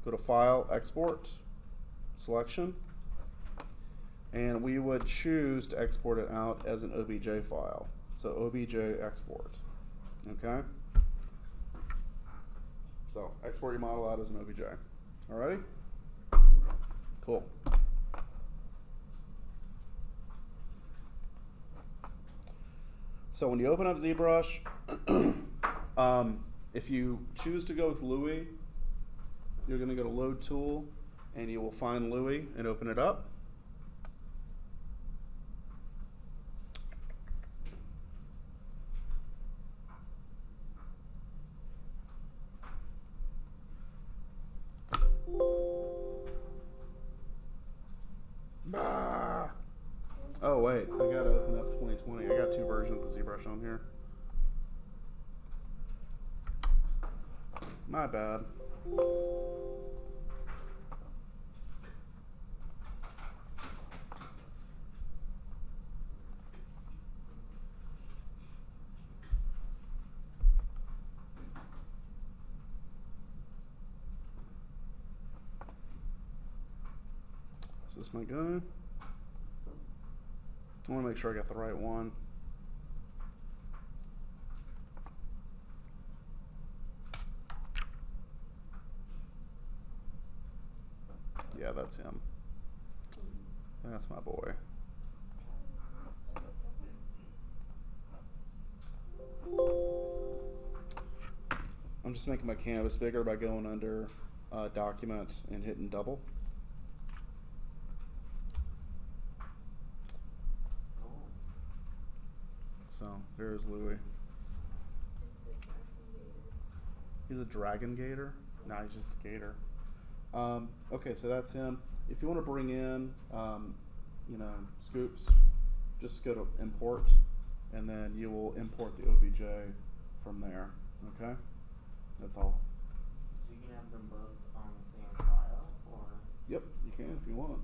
Speaker 1: go to File, Export, Selection, and we would choose to export it out as an OBJ file. So OBJ export, okay? So export your model out as an OBJ. Alrighty? Cool. So when you open up ZBrush, if you choose to go with Louis, you're going to go to Load Tool, and you will find Louis and open it up. Oh wait, I gotta open up 2020. I got two versions of ZBrush on here. My bad. Is this my guy? I want to make sure I got the right one. Yeah, that's him. That's my boy. I'm just making my canvas bigger by going under document and hitting double.
Speaker 7: Oh.
Speaker 1: So there's Louis. He's a dragon gator? No, he's just a gator. Okay, so that's him. If you want to bring in, scoops, just go to import, and then you will import the OBJ from there. Okay, that's all.
Speaker 7: So you can have them both on the same file, or?
Speaker 1: Yep, you can if you want.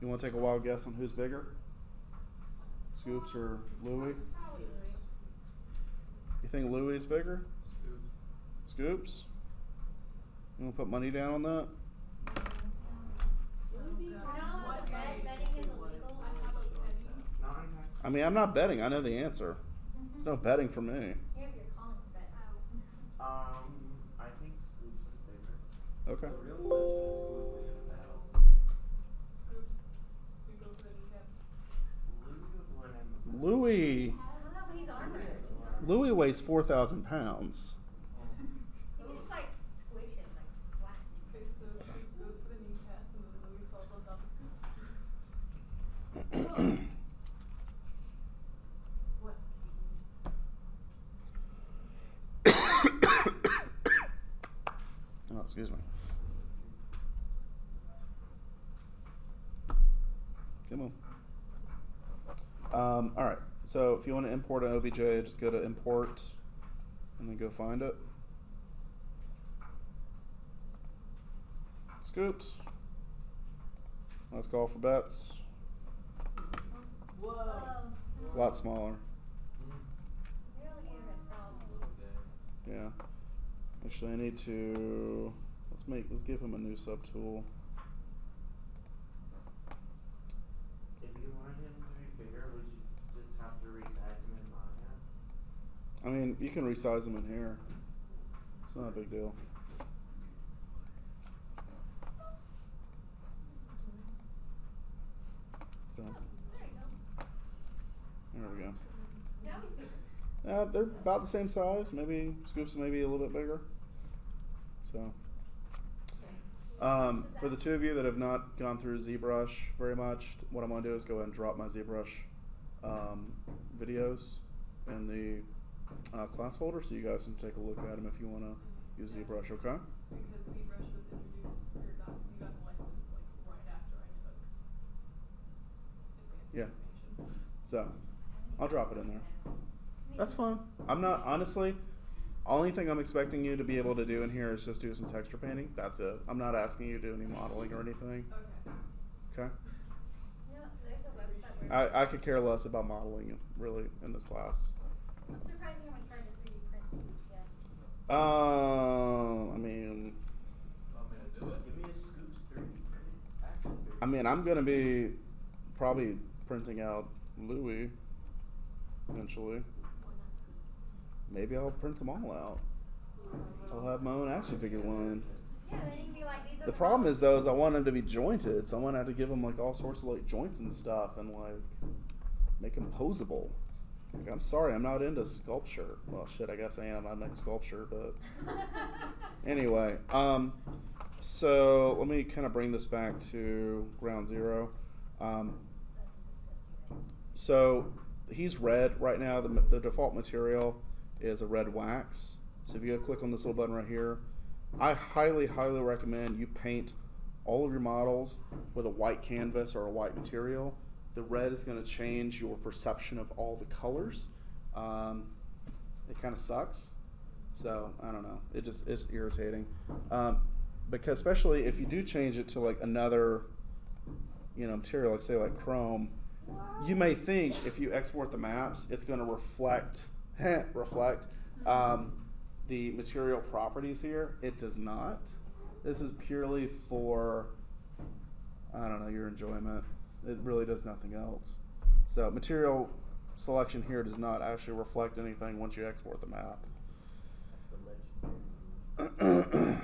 Speaker 1: You want to take a wild guess on who's bigger? Scoops or Louis?
Speaker 4: Probably Louis.
Speaker 1: You think Louis is bigger?
Speaker 3: Scoops.
Speaker 1: Scoops? You want to put money down on that?
Speaker 4: You're not allowed to bet. Betting is illegal.
Speaker 5: I have a penny.
Speaker 7: Not in tax.
Speaker 1: I mean, I'm not betting. I know the answer. There's no betting for me.
Speaker 4: Yeah, you're calling for bets.
Speaker 7: I think Scoops is bigger.
Speaker 1: Okay.
Speaker 3: The real question is who would win in a battle.
Speaker 5: Scoops. We go for the kneecaps.
Speaker 7: Louis would win in the
Speaker 1: Louis.
Speaker 4: I don't know, but he's armored.
Speaker 1: Louis weighs 4,000 pounds.
Speaker 4: You can just like squish him, like flatten him.
Speaker 5: Okay, so Scoops goes for the kneecaps and then Louis falls on top of Scoops.
Speaker 6: What?
Speaker 1: Oh, excuse me. Come on. All right. So if you want to import an OBJ, just go to import and then go find it. Scoops. Let's call for bets.
Speaker 5: Whoa.
Speaker 1: A lot smaller.
Speaker 4: Real gator has problems.
Speaker 3: Little guy.
Speaker 1: Yeah. Actually, I need to let's give him a new subtool.
Speaker 7: If you wanted him to be bigger, would you just have to resize him in Maya?
Speaker 1: I mean, you can resize him in here. It's not a big deal. So
Speaker 4: There you go.
Speaker 1: there we go.
Speaker 4: Now he's bigger.
Speaker 1: They're about the same size. Maybe Scoops maybe a little bit bigger. So, for the two of you that have not gone through ZBrush very much, what I'm going to do is go ahead and drop my ZBrush videos in the class folder, so you guys can take a look at them if you want to use ZBrush. Okay?
Speaker 5: Because ZBrush was introduced, or you got the license like right after I took advanced
Speaker 1: Yeah.
Speaker 5: animation.
Speaker 1: So, I'll drop it in there. That's fine. I'm not, honestly, only thing I'm expecting you to be able to do in here is just do some texture painting. That's it. I'm not asking you to do any modeling or anything.
Speaker 5: Okay.
Speaker 1: Okay?
Speaker 4: You know, there's a website where
Speaker 1: I could care less about modeling, really, in this class.
Speaker 4: I'm surprised you haven't tried to 3D print scoops yet.
Speaker 1: I mean,
Speaker 3: Want me to do it? Give me a Scoops 3D printed action figure.
Speaker 1: I mean, I'm going to be probably printing out Louis eventually. Maybe I'll print them all out. I'll have my own action figure line.
Speaker 4: Yeah, then you can be like, these are
Speaker 1: The problem is though, is I want them to be jointed, so I'm gonna have to give them like all sorts of like joints and stuff, and like make them posable. Like, I'm sorry, I'm not into sculpture. Well, shit, I guess I am. I make sculpture, but anyway. So let me kind of bring this back to ground zero. So he's red right now. The default material is a red wax. So if you go click on this little button right here, I highly, highly recommend you paint all of your models with a white canvas or a white material. The red is going to change your perception of all the colors. It kind of sucks. So I don't know. It's irritating. Because especially if you do change it to like another, material, like say like chrome, you may think if you export the maps, it's going to reflect the material properties here. It does not. This is purely for, I don't know, your enjoyment. It really does nothing else. So material selection here does not actually reflect anything once you export the map.
Speaker 3: That's the legendary.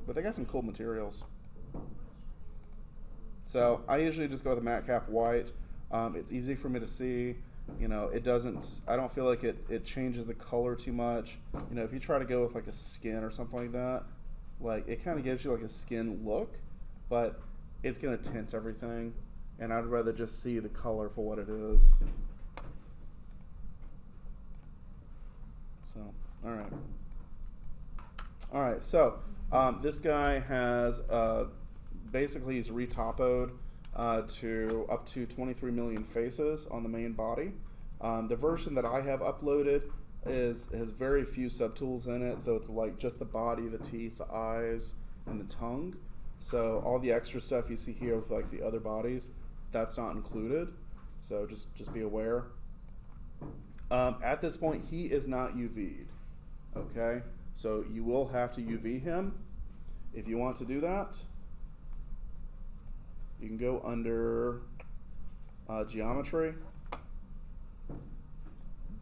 Speaker 1: But they got some cool materials. So I usually just go with a matte cap white. It's easy for me to see. You know, it doesn't, I don't feel like it changes the color too much. You know, if you try to go with like a skin or something like that, like it kind of gives you like a skin look, but it's going to tint everything. And I'd rather just see the color for what it is. So, all right. All right, so this guy has, basically he's retopoed to up to 23 million faces on the main body. The version that I have uploaded has very few subtools in it, so it's like just the body, the teeth, the eyes, and the tongue. So all the extra stuff you see here with like the other bodies, that's not included. So just be aware. At this point, he is not UV'd. Okay, so you will have to UV him. If you want to do that, you can go under geometry.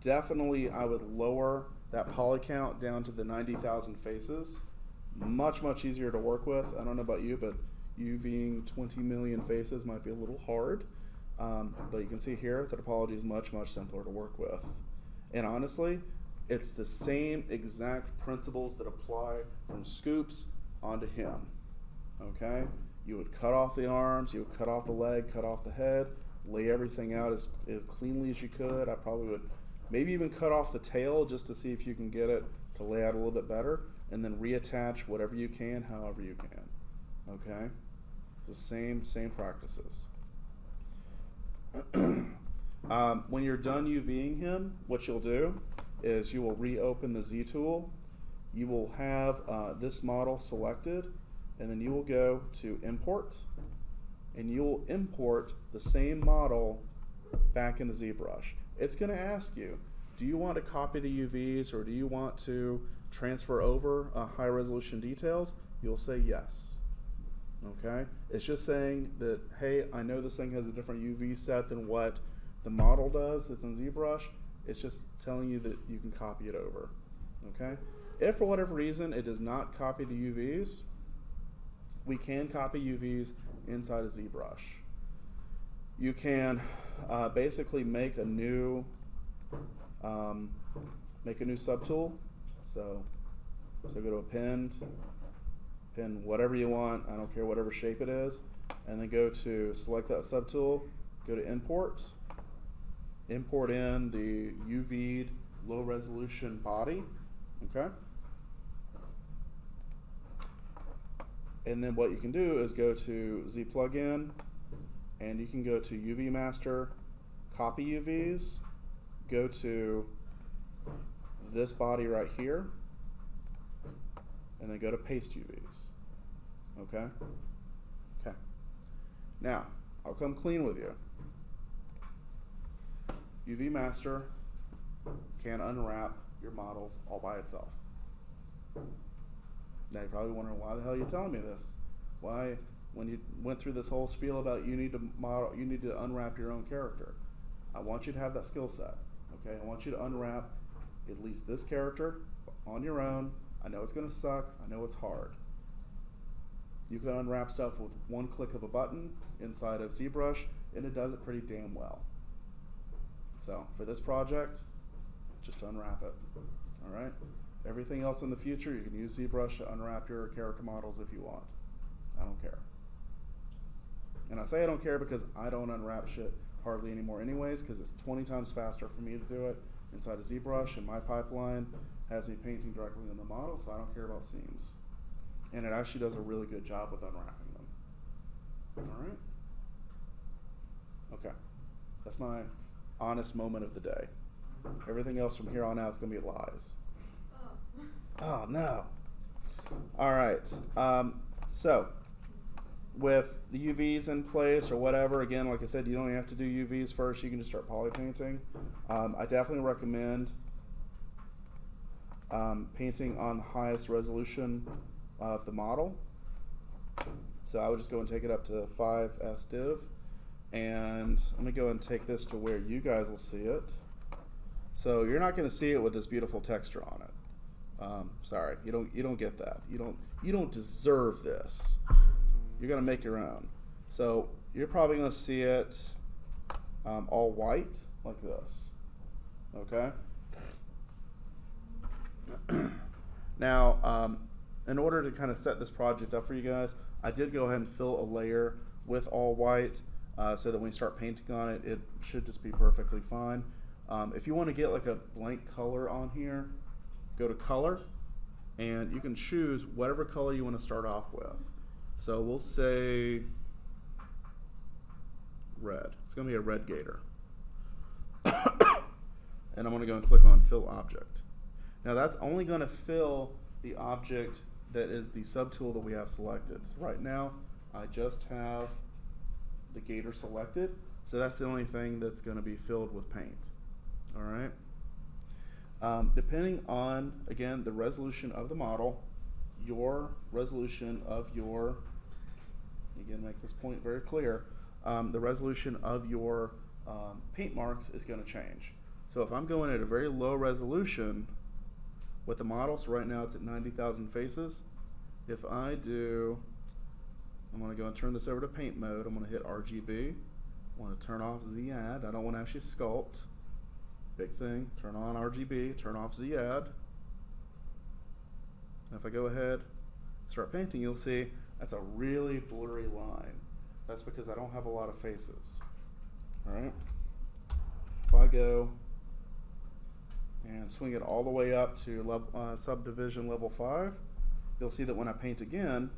Speaker 1: Definitely, I would lower that poly count down to the 90,000 faces. Much, much easier to work with. I don't know about you, but UVing 20 million faces might be a little hard. But you can see here that topology is much, much simpler to work with. And honestly, it's the same exact principles that apply from Scoops onto him. Okay? You would cut off the arms, you would cut off the leg, cut off the head, lay everything out as cleanly as you could. I probably would maybe even cut off the tail just to see if you can get it to lay out a little bit better, and then reattach whatever you can, however you can. Okay? The same practices. When you're done UVing him, what you'll do is you will reopen the Z tool. You will have this model selected, and then you will go to import, and you will import the same model back into ZBrush. It's going to ask you, do you want to copy the UVs or do you want to transfer over high resolution details? You'll say yes. Okay? It's just saying that, hey, I know this thing has a different UV set than what the model does that's in ZBrush. It's just telling you that you can copy it over. Okay? If for whatever reason it does not copy the UVs, we can copy UVs inside of ZBrush. You can basically make a new subtool. So go to append, pin whatever you want. I don't care whatever shape it is, and then go to select that subtool. Go to import. Import in the UV'd low resolution body. Okay. And then what you can do is go to Z plugin, and you can go to UV master, copy UVs, go to this body right here, and then go to paste UVs. Okay? Okay. Now, I'll come clean with you. UV master can unwrap your models all by itself. Now you're probably wondering, why the hell are you telling me this? Why, when you went through this whole spiel about you need to unwrap your own character. I want you to have that skill set. Okay, I want you to unwrap at least this character on your own. I know it's gonna suck, I know it's hard. You can unwrap stuff with one click of a button inside of ZBrush, and it does it pretty damn well. So for this project, just unwrap it. All right. Everything else in the future, you can use ZBrush to unwrap your character models if you want. I don't care. And I say I don't care because I don't unwrap shit hardly anymore anyways, because it's 20 times faster for me to do it inside of ZBrush, and my pipeline has me painting directly in the model, so I don't care about seams. And it actually does a really good job with unwrapping them. All right? Okay. That's my honest moment of the day. Everything else from here on out is going to be lies. Oh, no. All right. So, with the UVs in place or whatever, again, like I said, you don't even have to do UVs first. You can just start poly painting. I definitely recommend painting on the highest resolution of the model. So I would just go and take it up to 5S div. And let me go and take this to where you guys will see it. So you're not going to see it with this beautiful texture on it. Sorry, you don't get that. You don't deserve this. You're gonna make your own. So you're probably gonna see it all white like this. Okay? Now, in order to kind of set this project up for you guys, I did go ahead and fill a layer with all white so that when you start painting on it, it should just be perfectly fine. If you want to get like a blank color on here, go to color, and you can choose whatever color you want to start off with. So we'll say red. It's going to be a red gator. And I'm going to go and click on fill object. Now that's only going to fill the object that is the subtool that we have selected. So right now I just have the gator selected, so that's the only thing that's going to be filled with paint. All right. Depending on, again, the resolution of the model, your resolution of your, again, make this point very clear, the resolution of your paint marks is going to change. So if I'm going at a very low resolution with the model, so right now it's at 90,000 faces, if I do, I'm going to go and turn this over to paint mode. I'm going to hit RGB. I want to turn off Z-add. I don't want to actually sculpt. Big thing. Turn on RGB, turn off Z-add. If I go ahead, start painting, you'll see that's a really blurry line. That's because I don't have a lot of faces. All right. If I go and swing it all the way up to level, subdivision level 5, you'll see that when I paint again,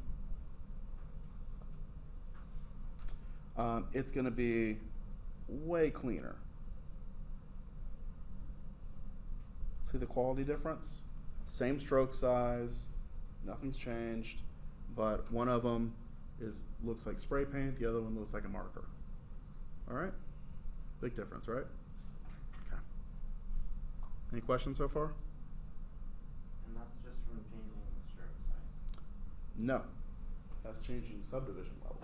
Speaker 1: it's going to be way cleaner. See the quality difference? Same stroke size, nothing's changed, but one of them looks like spray paint, the other one looks like a marker. All right? Big difference, right? Okay. Any questions so far?
Speaker 7: And that's just from changing the stroke size.
Speaker 1: No. That's changing subdivision level.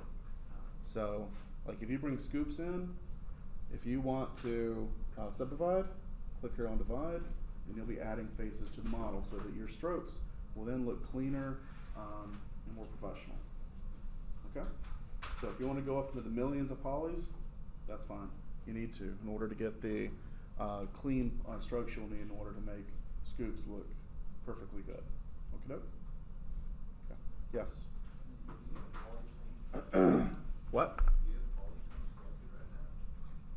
Speaker 1: So, like if you bring scoops in, if you want to subdivide, click here on divide, and you'll be adding faces to the model so that your strokes will then look cleaner and more professional. Okay? So if you want to go up into the millions of polys, that's fine. You need to in order to get the clean strokes you'll need in order to make scoops look perfectly good. Okay? Okay. Yes? What?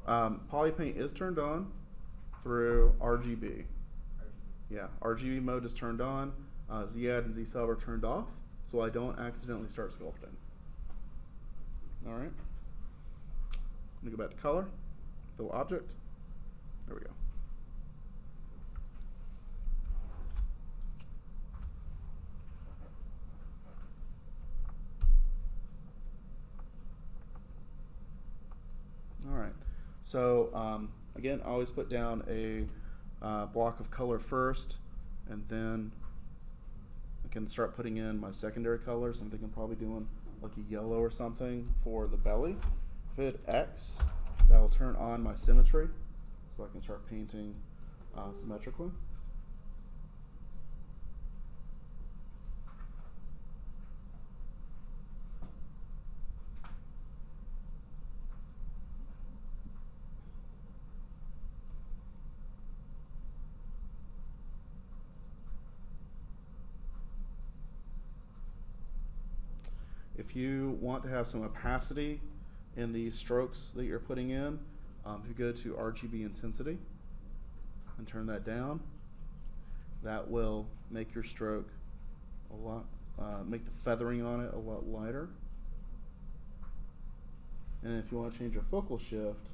Speaker 1: Polypaint is turned on through RGB. Yeah, RGB mode is turned on. Z-add and Z-sub are turned off, so I don't accidentally start sculpting. All right. Let me go back to color, fill object. There we go. All right. So again, I always put down a block of color first, and then I can start putting in my secondary colors. I'm thinking probably doing like a yellow or something for the belly. If I hit X, that will turn on my symmetry, so I can start painting symmetrically. If you want to have some opacity in the strokes that you're putting in, if you go to RGB intensity and turn that down, that will make your stroke a lot, make the feathering on it a lot lighter. And if you want to change your focal shift,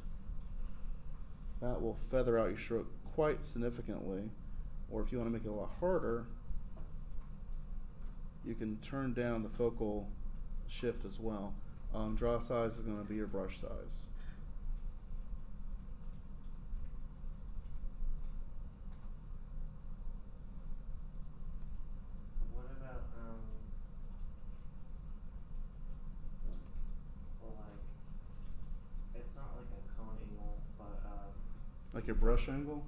Speaker 1: that will feather out your stroke quite significantly. Or if you want to make it a lot harder, you can turn down the focal shift as well. Draw size is going to be your brush size.
Speaker 7: What about well, like it's not like a cone angle, but
Speaker 1: Like your brush angle?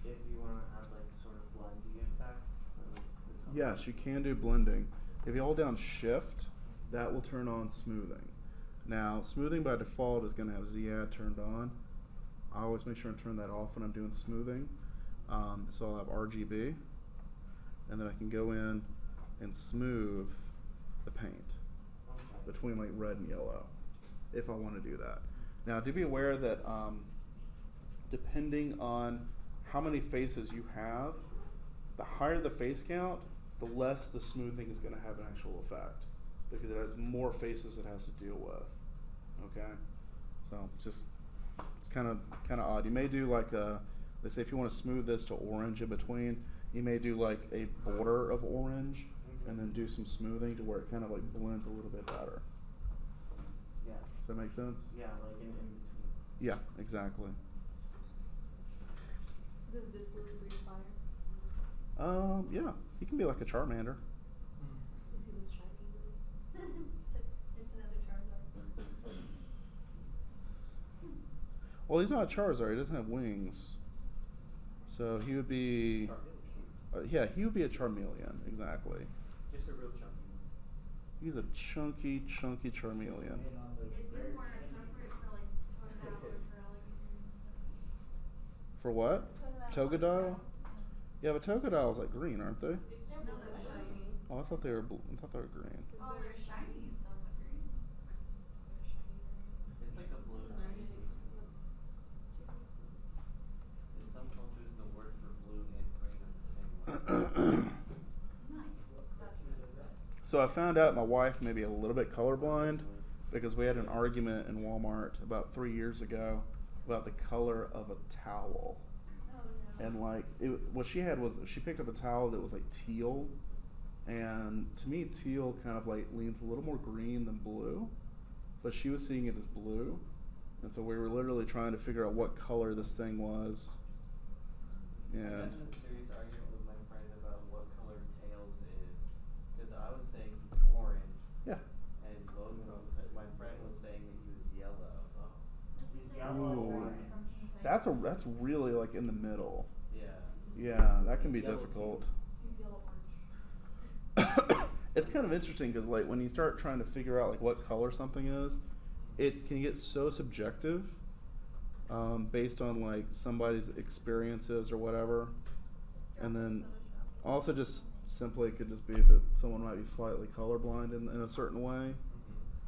Speaker 7: if you want to have like sort of blending effect. Like the
Speaker 1: Yes, you can do blending. If you hold down shift, that will turn on smoothing. Now, smoothing by default is going to have Z-add turned on. I always make sure and turn that off when I'm doing smoothing. So I'll have RGB, and then I can go in and smooth the paint
Speaker 7: Okay.
Speaker 1: between like red and yellow, if I want to do that. Now, do be aware that depending on how many faces you have, the higher the face count, the less the smoothing is going to have an actual effect, because it has more faces it has to deal with. Okay, so it's kind of odd. You may do like let's say if you want to smooth this to orange in between, you may do like a border of orange, and then do some smoothing to where it kind of like blends a little bit better.
Speaker 7: Yeah.
Speaker 1: Does that make sense?
Speaker 7: Yeah, like in between.
Speaker 1: Yeah, exactly.
Speaker 5: Does this lily breathe fire?
Speaker 1: Yeah, he can be like a Charmander.
Speaker 6: Is he this shiny?
Speaker 4: It's another Charizard.
Speaker 1: Well, he's not a Charizard. He doesn't have wings. So he would be, yeah, he would be a Charmeleon, exactly.
Speaker 3: Just a real chunky one.
Speaker 1: He's a chunky Charmeleon.
Speaker 6: It'd be more appropriate for like Totodile or for alligators.
Speaker 1: For what? Togedile? Yeah, but Togedile's like green, aren't they?
Speaker 5: It's not that shiny.
Speaker 1: Oh, I thought they were green.
Speaker 6: Oh, they're shiny, some are green.
Speaker 5: They're shiny green.
Speaker 3: It's like a blue. In some cultures, the word for blue and green are the same word.
Speaker 1: So I found out my wife may be a little bit colorblind because we had an argument in Walmart about 3 years ago about the color of a towel. And like what she had was she picked up a towel that was like teal, and to me teal kind of like leans a little more green than blue, but she was seeing it as blue, and so we were literally trying to figure out what color this thing was.
Speaker 3: I
Speaker 1: And
Speaker 3: got in a serious argument with my friend about what color Tails is, because I was saying he's orange,
Speaker 1: yeah,
Speaker 3: and Logan my friend was saying that he was yellow.
Speaker 7: He's yellow
Speaker 1: Ooh.
Speaker 7: or orange.
Speaker 1: that's really like in the middle.
Speaker 3: Yeah.
Speaker 1: Yeah, that can be
Speaker 3: Yellow
Speaker 1: difficult.
Speaker 5: He's yellow orange.
Speaker 1: It's kind of interesting because like when you start trying to figure out like what color something is, it can get so subjective based on like somebody's experiences or whatever, and then also just simply it could just be that someone might be slightly colorblind in a certain way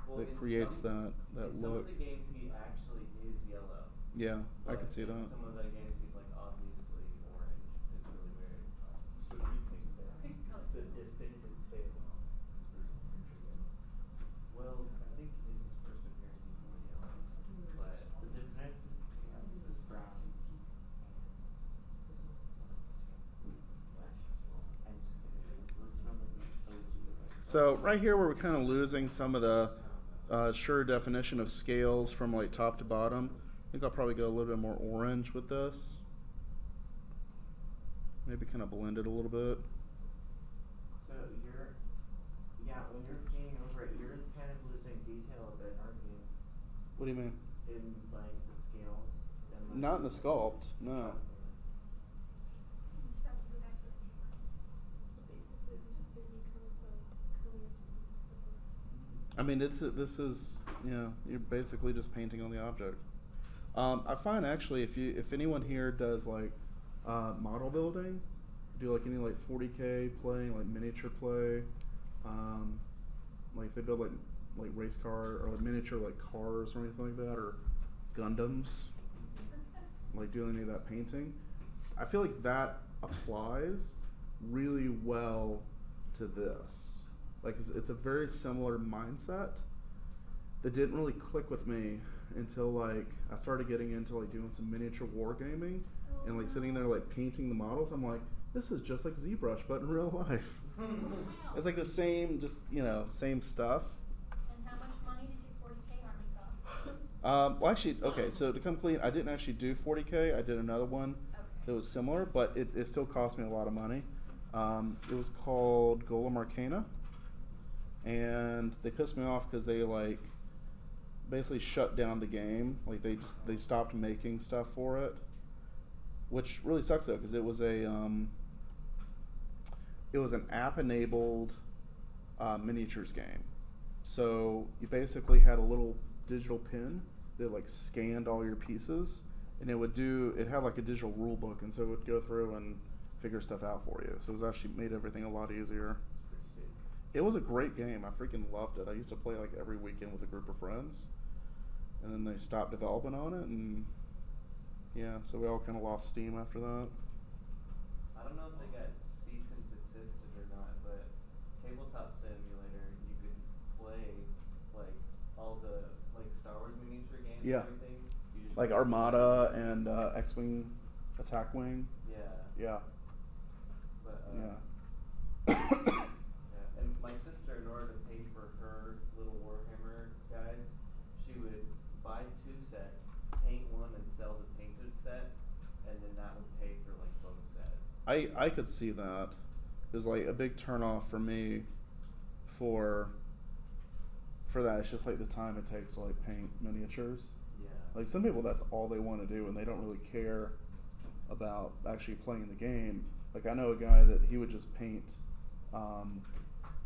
Speaker 3: Well,
Speaker 1: that
Speaker 3: in
Speaker 1: creates
Speaker 3: some,
Speaker 1: that
Speaker 3: in
Speaker 1: look.
Speaker 3: some of the games, he actually is yellow.
Speaker 1: Yeah, I
Speaker 3: But
Speaker 1: could see
Speaker 3: in
Speaker 1: that.
Speaker 3: Some of the games, he's like obviously orange. It's really weird.
Speaker 8: So do you think that the definitive Tails is orange again?
Speaker 3: Well, I think in his first appearance, he's more yellow. But
Speaker 7: The definitive Tails is brown. I'm just kidding. Let's remember the OG.
Speaker 1: So right here where we're kind of losing some of the sure definition of scales from like top to bottom, I think I'll probably go a little bit more orange with this. Maybe kind of blend it a little bit.
Speaker 7: So when you're painting over it, you're kind of losing detail a bit, aren't you?
Speaker 1: What do you mean?
Speaker 7: In like the scales. And,
Speaker 1: Not in the sculpt, no. I mean, this is, you know, you're basically just painting on the object. I find actually if anyone here does like model building, do like any like 40K play, like miniature play, like if they build like race car or like miniature like cars or anything like that, or Gundams, like doing any of that painting, I feel like that applies really well to this. Like it's a very similar mindset that didn't really click with me until like I started getting into like doing some miniature wargaming and like sitting there like painting the models. I'm like, this is just like ZBrush but in real life. It's like the same, just same stuff.
Speaker 4: And how much money did your 40K army cost?
Speaker 1: Well, actually, okay. So to come clean, I didn't actually do 40K. I did another one that was similar, but it still cost me a lot of money. It was called Golem Arcana. And they pissed me off because they like basically shut down the game. Like they stopped making stuff for it, which really sucks though because it was an app enabled miniatures game. So you basically had a little digital pin that like scanned all your pieces and it had like a digital rule book, and so it would go through and figure stuff out for you. So it was actually made everything a lot easier.
Speaker 3: Pretty sick.
Speaker 1: It was a great game. I freaking loved it. I used to play like every weekend with a group of friends, and then they stopped developing on it, and yeah, so we all kind of lost steam after that.
Speaker 7: I don't know if they got cease and desisted or not, but Tabletop Simulator, you could play like all the like Star Wars miniature games
Speaker 1: Yeah.
Speaker 7: and everything. You just
Speaker 1: Like Armada and X-Wing, Attack Wing.
Speaker 7: Yeah.
Speaker 1: Yeah.
Speaker 7: But
Speaker 1: Yeah.
Speaker 7: yeah. And my sister, in order to pay for her little Warhammer guys, she would buy 2 sets, paint one, and sell the painted set, and then that would pay for like both sets.
Speaker 1: I could see that. There's like a big turnoff for me for that. It's just like the time it takes to like paint miniatures.
Speaker 7: Yeah.
Speaker 1: Like some people, that's all they want to do, and they don't really care about actually playing the game. Like I know a guy that he would just paint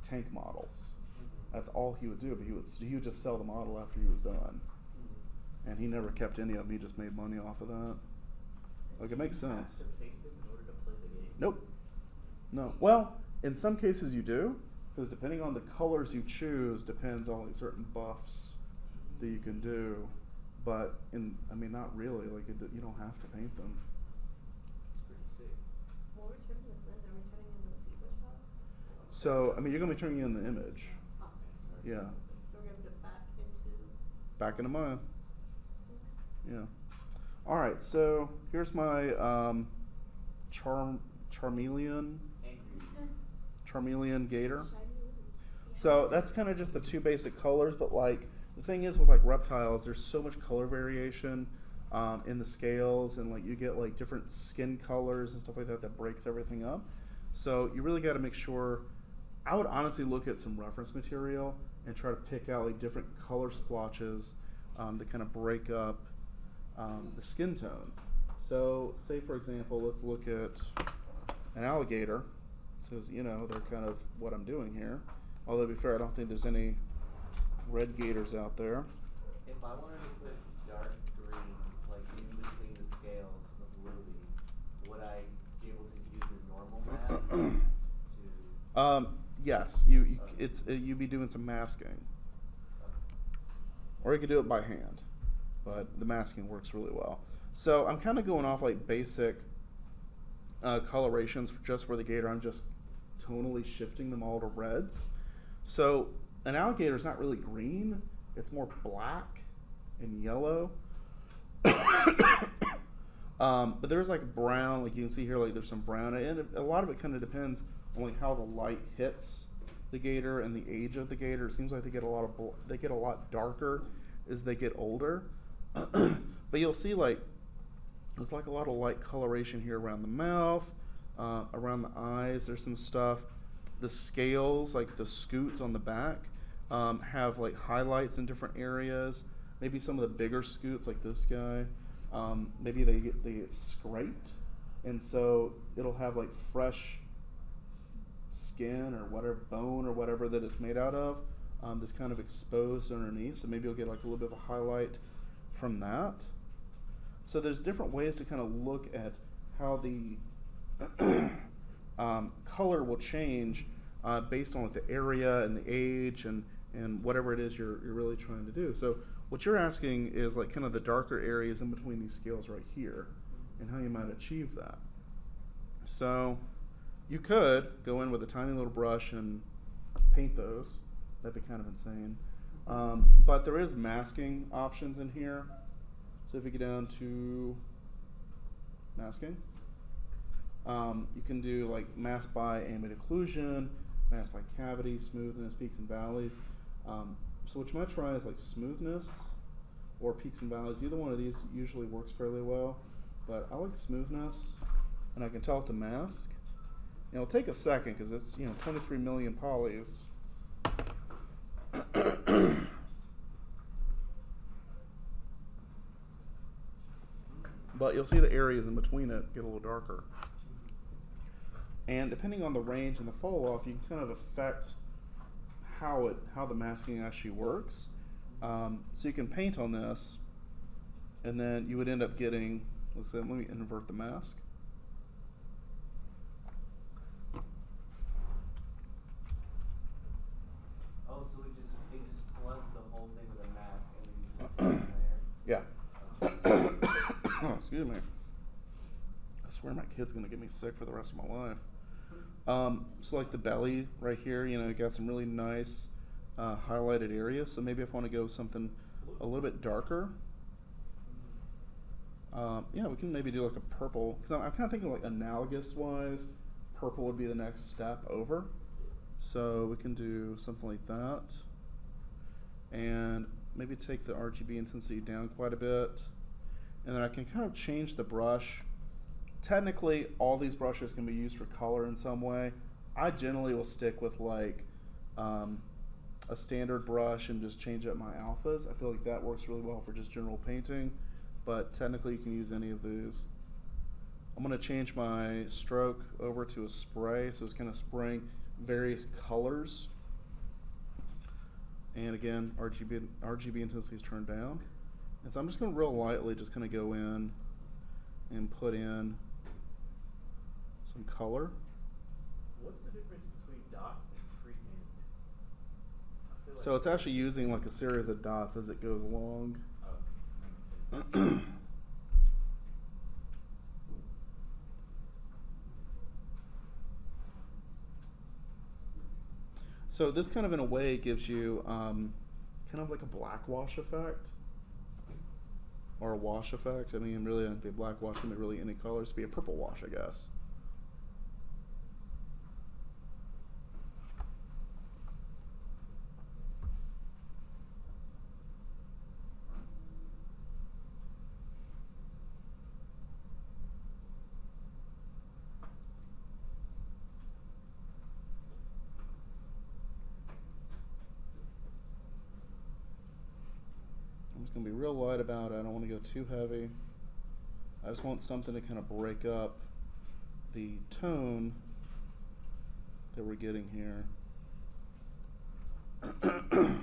Speaker 1: tank models. That's all he would do, but he would just sell the model after he was done, and he never kept any of them. He just made money off of that. Like it makes
Speaker 8: You have
Speaker 1: sense.
Speaker 8: to paint them in order to play the game.
Speaker 1: Nope. No. Well, in some cases you do, because depending on the colors you choose depends on like certain buffs that you can do. But not really. Like you don't have to paint them.
Speaker 8: It's pretty sick.
Speaker 6: Well, we're turning this in. Are we turning in the ZBrush shop?
Speaker 1: So you're gonna be turning in the image.
Speaker 6: Oh.
Speaker 1: Yeah.
Speaker 6: So we're gonna put it back into.
Speaker 1: Back into Maya. Yeah. All right. So here's my Charmeleon gator. So that's kind of just the 2 basic colors, but like the thing is with like reptiles, there's so much color variation in the scales, and like you get like different skin colors and stuff like that that breaks everything up. So you really got to make sure. I would honestly look at some reference material and try to pick out like different color splotches that kind of break up the skin tone. So say for example, let's look at an alligator. Says, they're kind of what I'm doing here. Although to be fair, I don't think there's any red gators out there.
Speaker 7: If I wanted to put dark green, like in between the scales of Ruby, would I be able to use a normal mask to?
Speaker 1: Yes, you'd be doing some masking, or you could do it by hand, but the masking works really well. So I'm kind of going off like basic colorations just for the gator. I'm just tonally shifting them all to reds. So an alligator is not really green; it's more black and yellow. But there's like brown, like you can see here, like there's some brown, and a lot of it kind of depends on like how the light hits the gator and the age of the gator. It seems like they get a lot darker as they get older. But you'll see like there's like a lot of light coloration here around the mouth, around the eyes. There's some stuff. The scales, like the scoots on the back, have like highlights in different areas. Maybe some of the bigger scoots, like this guy, maybe they get scraped, and so it'll have like fresh skin or whatever, bone or whatever that it's made out of, that's kind of exposed underneath. So maybe you'll get like a little bit of a highlight from that. So there's different ways to kind of look at how the color will change based on like the area and the age and whatever it is you're really trying to do. So what you're asking is like kind of the darker areas in between these scales right here and how you might achieve that. So you could go in with a tiny little brush and paint those. That'd be kind of insane. But there is masking options in here. So if you get down to masking, you can do like mask by ambient occlusion, mask by cavity, smoothness, peaks and valleys. So what you might try is like smoothness or peaks and valleys. Either one of these usually works fairly well, but I like smoothness, and I can tell it to mask. And it'll take a second because it's 23 million polys. But you'll see the areas in between it get a little darker. And depending on the range and the fall off, you can kind of affect how the masking actually works. So you can paint on this And then you would end up getting, let's say, let me invert the mask.
Speaker 7: Oh, so it just floods the whole thing with a mask and then you just put it in there.
Speaker 1: Yeah. Excuse me. I swear my kid's gonna get me sick for the rest of my life. So like the belly right here, you know, you got some really nice highlighted areas. So maybe if I want to go something a little bit darker, yeah, we can maybe do like a purple. Because I'm kind of thinking like analogous wise, purple would be the next step over. So we can do something like that, and maybe take the RGB intensity down quite a bit, and then I can kind of change the brush. Technically, all these brushes can be used for color in some way. I generally will stick with like a standard brush and just change up my alphas. I feel like that works really well for just general painting, but technically you can use any of these. I'm going to change my stroke over to a spray, so it's kind of spraying various colors. And again, RGB intensity is turned down. And so I'm just going to real lightly just kind of go in and put in some color.
Speaker 8: What's the difference between dot and freehand? I feel
Speaker 1: So
Speaker 8: like
Speaker 1: it's actually using like a series of dots as it goes along.
Speaker 8: Oh, that makes sense.
Speaker 1: So this kind of in a way gives you kind of like a black wash effect or a wash effect. I mean, really, it'd be a black wash, can be really any colors. It'd be a purple wash, I guess. I'm just going to be real light about it. I don't want to go too heavy. I just want something to kind of break up the tone that we're getting here. And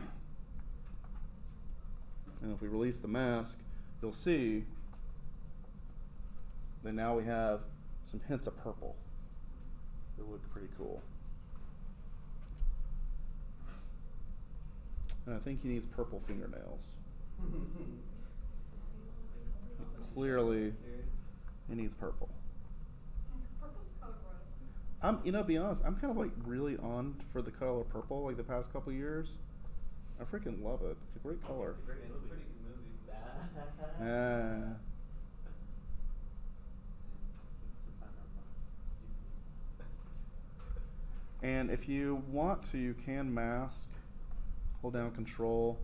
Speaker 1: if we release the mask, you'll see that now we have some hints of purple. They look pretty cool. And I think he needs purple fingernails. Clearly, he needs purple.
Speaker 4: Purple's color rose.
Speaker 1: You know, to be honest, I'm kind of like really on for the color purple like the past couple years. I freaking love it. It's a great color.
Speaker 7: It's a great movie. Pretty good movie.
Speaker 1: Yeah. And if you want to, you can mask. Hold down Control,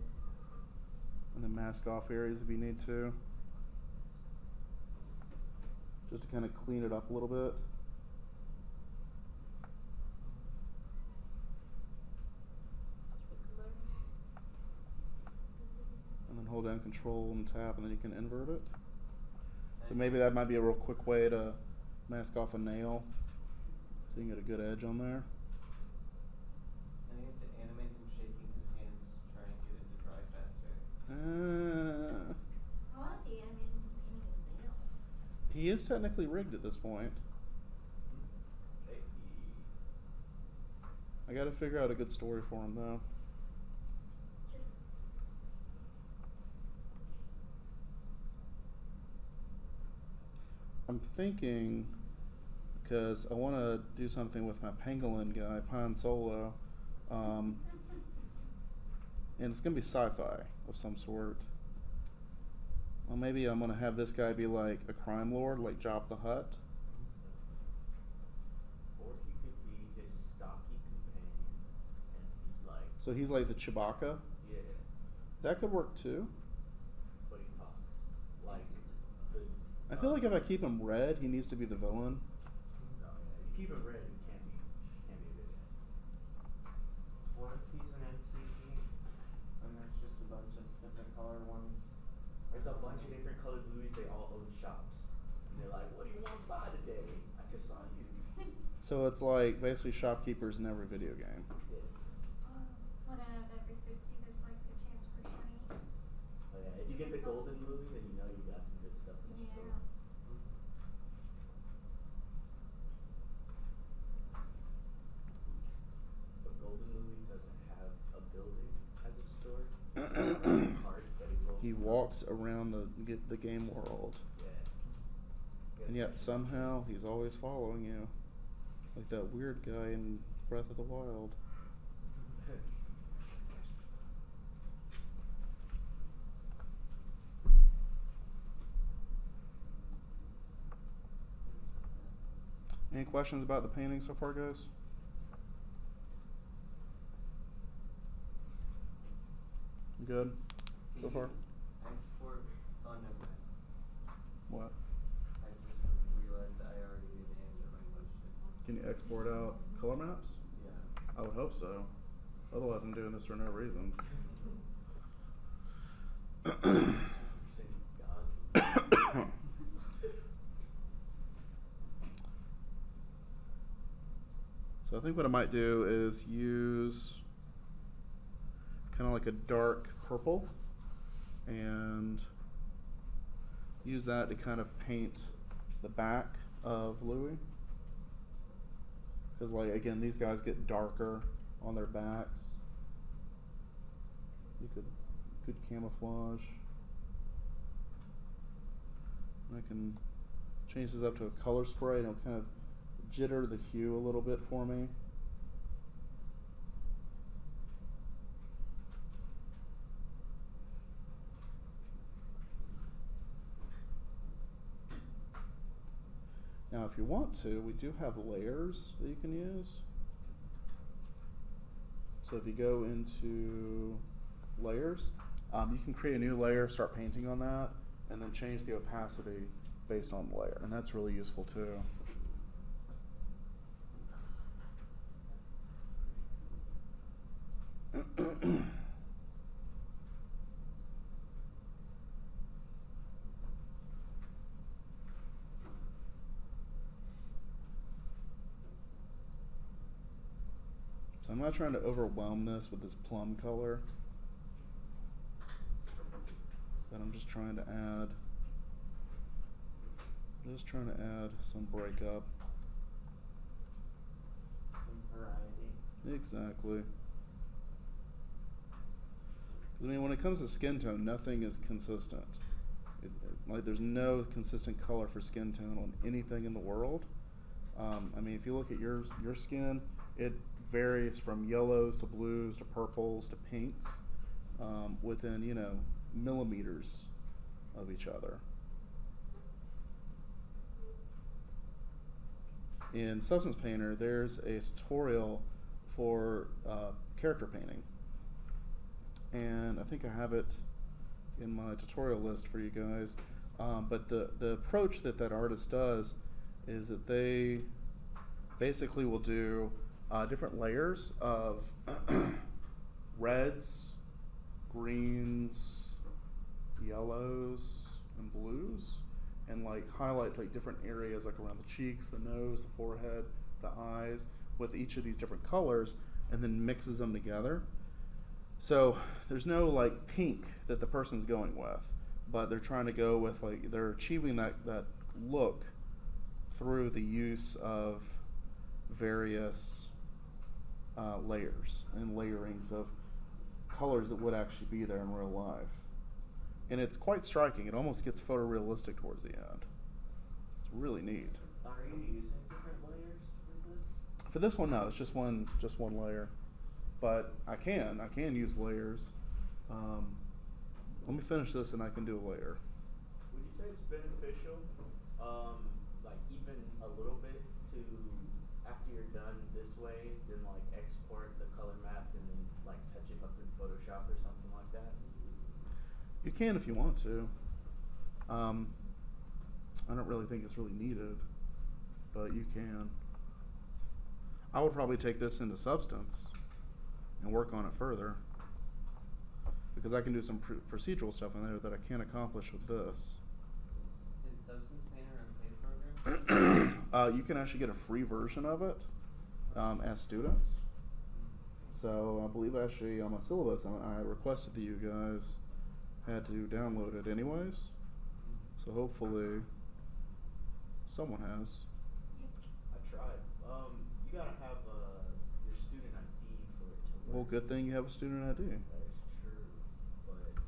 Speaker 1: and then mask off areas if you need to. Just to kind of clean it up a little bit. And then hold down Control and tap, and then you can invert it. So maybe that might be a real quick way to mask off a nail, so you can get a good edge on there.
Speaker 7: And you have to animate him shaking his hands, trying to get it to dry faster.
Speaker 4: I want to see animation from painting his nails.
Speaker 1: He is technically rigged at this point.
Speaker 8: Hey.
Speaker 1: I gotta figure out a good story for him though. I'm thinking, because I want to do something with my pangolin guy, Pine Solo, and it's going to be sci-fi of some sort. Well, maybe I'm going to have this guy be like a crime lord, like Jabba the Hutt.
Speaker 8: Or he could be his stocky companion, and he's like,
Speaker 1: So he's like the Chewbacca.
Speaker 8: yeah,
Speaker 1: That could work too.
Speaker 8: but he talks like the.
Speaker 1: I feel like if I keep him red, he needs to be the villain.
Speaker 8: No, yeah, you keep it red, you can't be a villain.
Speaker 7: What if he's an MCP and there's just a bunch of different color ones?
Speaker 8: There's a bunch of different colored blues. They all own shops, and they're like, "What do you want to buy today? I just saw you."
Speaker 1: So it's like basically shopkeepers in every video game.
Speaker 8: Yeah.
Speaker 4: 1 out of every 50, there's like a chance for shiny.
Speaker 8: Oh yeah, if you get the golden movie, then you know you got
Speaker 1: walks around the game world,
Speaker 8: Yeah.
Speaker 1: and yet somehow he's always following you, like that weird guy in Breath of the Wild. Any questions about the painting so far, guys? Good so
Speaker 7: Can
Speaker 1: far?
Speaker 7: you export? Oh, never mind.
Speaker 1: What?
Speaker 7: I just realized I already did answer my question.
Speaker 1: Can you export out color maps?
Speaker 7: Yeah.
Speaker 1: I would hope so. Otherwise, I'm doing this for no reason. So I think what I might do is use kind of like a dark purple and use that to kind of paint the back of Louis. Because, like, again, these guys get darker on their backs. You could good camouflage. And I can change this up to a color spray and it'll kind of jitter the hue a little bit for me. Now, if you want to, we do have layers that you can use. So if you go into layers, you can create a new layer, start painting on that, and then change the opacity based on the layer. And that's really useful too. So I'm not trying to overwhelm this with this plum color, but I'm just trying to add some breakup.
Speaker 7: Some variety.
Speaker 1: Exactly. 'Cause, I mean, when it comes to skin tone, nothing is consistent. Like, there's no consistent color for skin tone on anything in the world. I mean, if you look at your skin, it varies from yellows to blues to purples to pinks within, you know, millimeters of each other. In Substance Painter, there's a tutorial for character painting. And I think I have it in my tutorial list for you guys. But the approach that artist does is that they basically will do different layers of reds, greens, yellows, and blues, and like highlights like different areas like around the cheeks, the nose, the forehead, the eyes, with each of these different colors, and then mixes them together. So there's no like pink that the person's going with, but they're trying to go with, like, they're achieving that look through the use of various layers and layerings of colors that would actually be there in real life. And it's quite striking. It almost gets photorealistic towards the end. It's really neat.
Speaker 8: Are you using different layers for this?
Speaker 1: For this one, no, it's just one layer. But I can use layers. Let me finish this and I can do a layer.
Speaker 8: Would you say it's beneficial, like even a little bit, to, after you're done this way, then like export the color map and then like touch it up in Photoshop or something like that?
Speaker 1: You can if you want to. I don't really think it's really needed, but you can. I would probably take this into Substance and work on it further, because I can do some procedural stuff in there that I can't accomplish with this.
Speaker 7: Is Substance Painter a paid program?
Speaker 1: You can actually get a free version of it as students. So I believe actually on my syllabus I requested that you guys had to download it anyways. So hopefully someone has.
Speaker 8: I tried. You gotta have your student ID for it to work.
Speaker 1: Well, good thing you have a student ID.
Speaker 8: That is true, but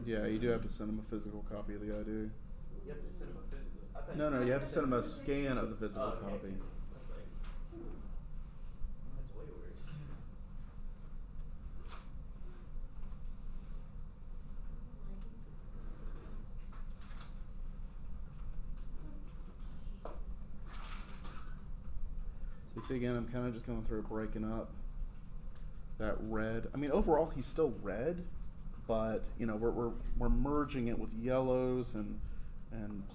Speaker 1: Yeah, you do have to send them a physical copy of the ID.
Speaker 8: You have to send them a physical. I thought
Speaker 1: No, you have to send them a scan of the physical
Speaker 8: Oh, okay.
Speaker 1: copy.
Speaker 8: I was like, that's way worse.
Speaker 1: So see again, I'm kind of just going through breaking up that red. I mean, overall he's still red, but you know we're merging it with yellows and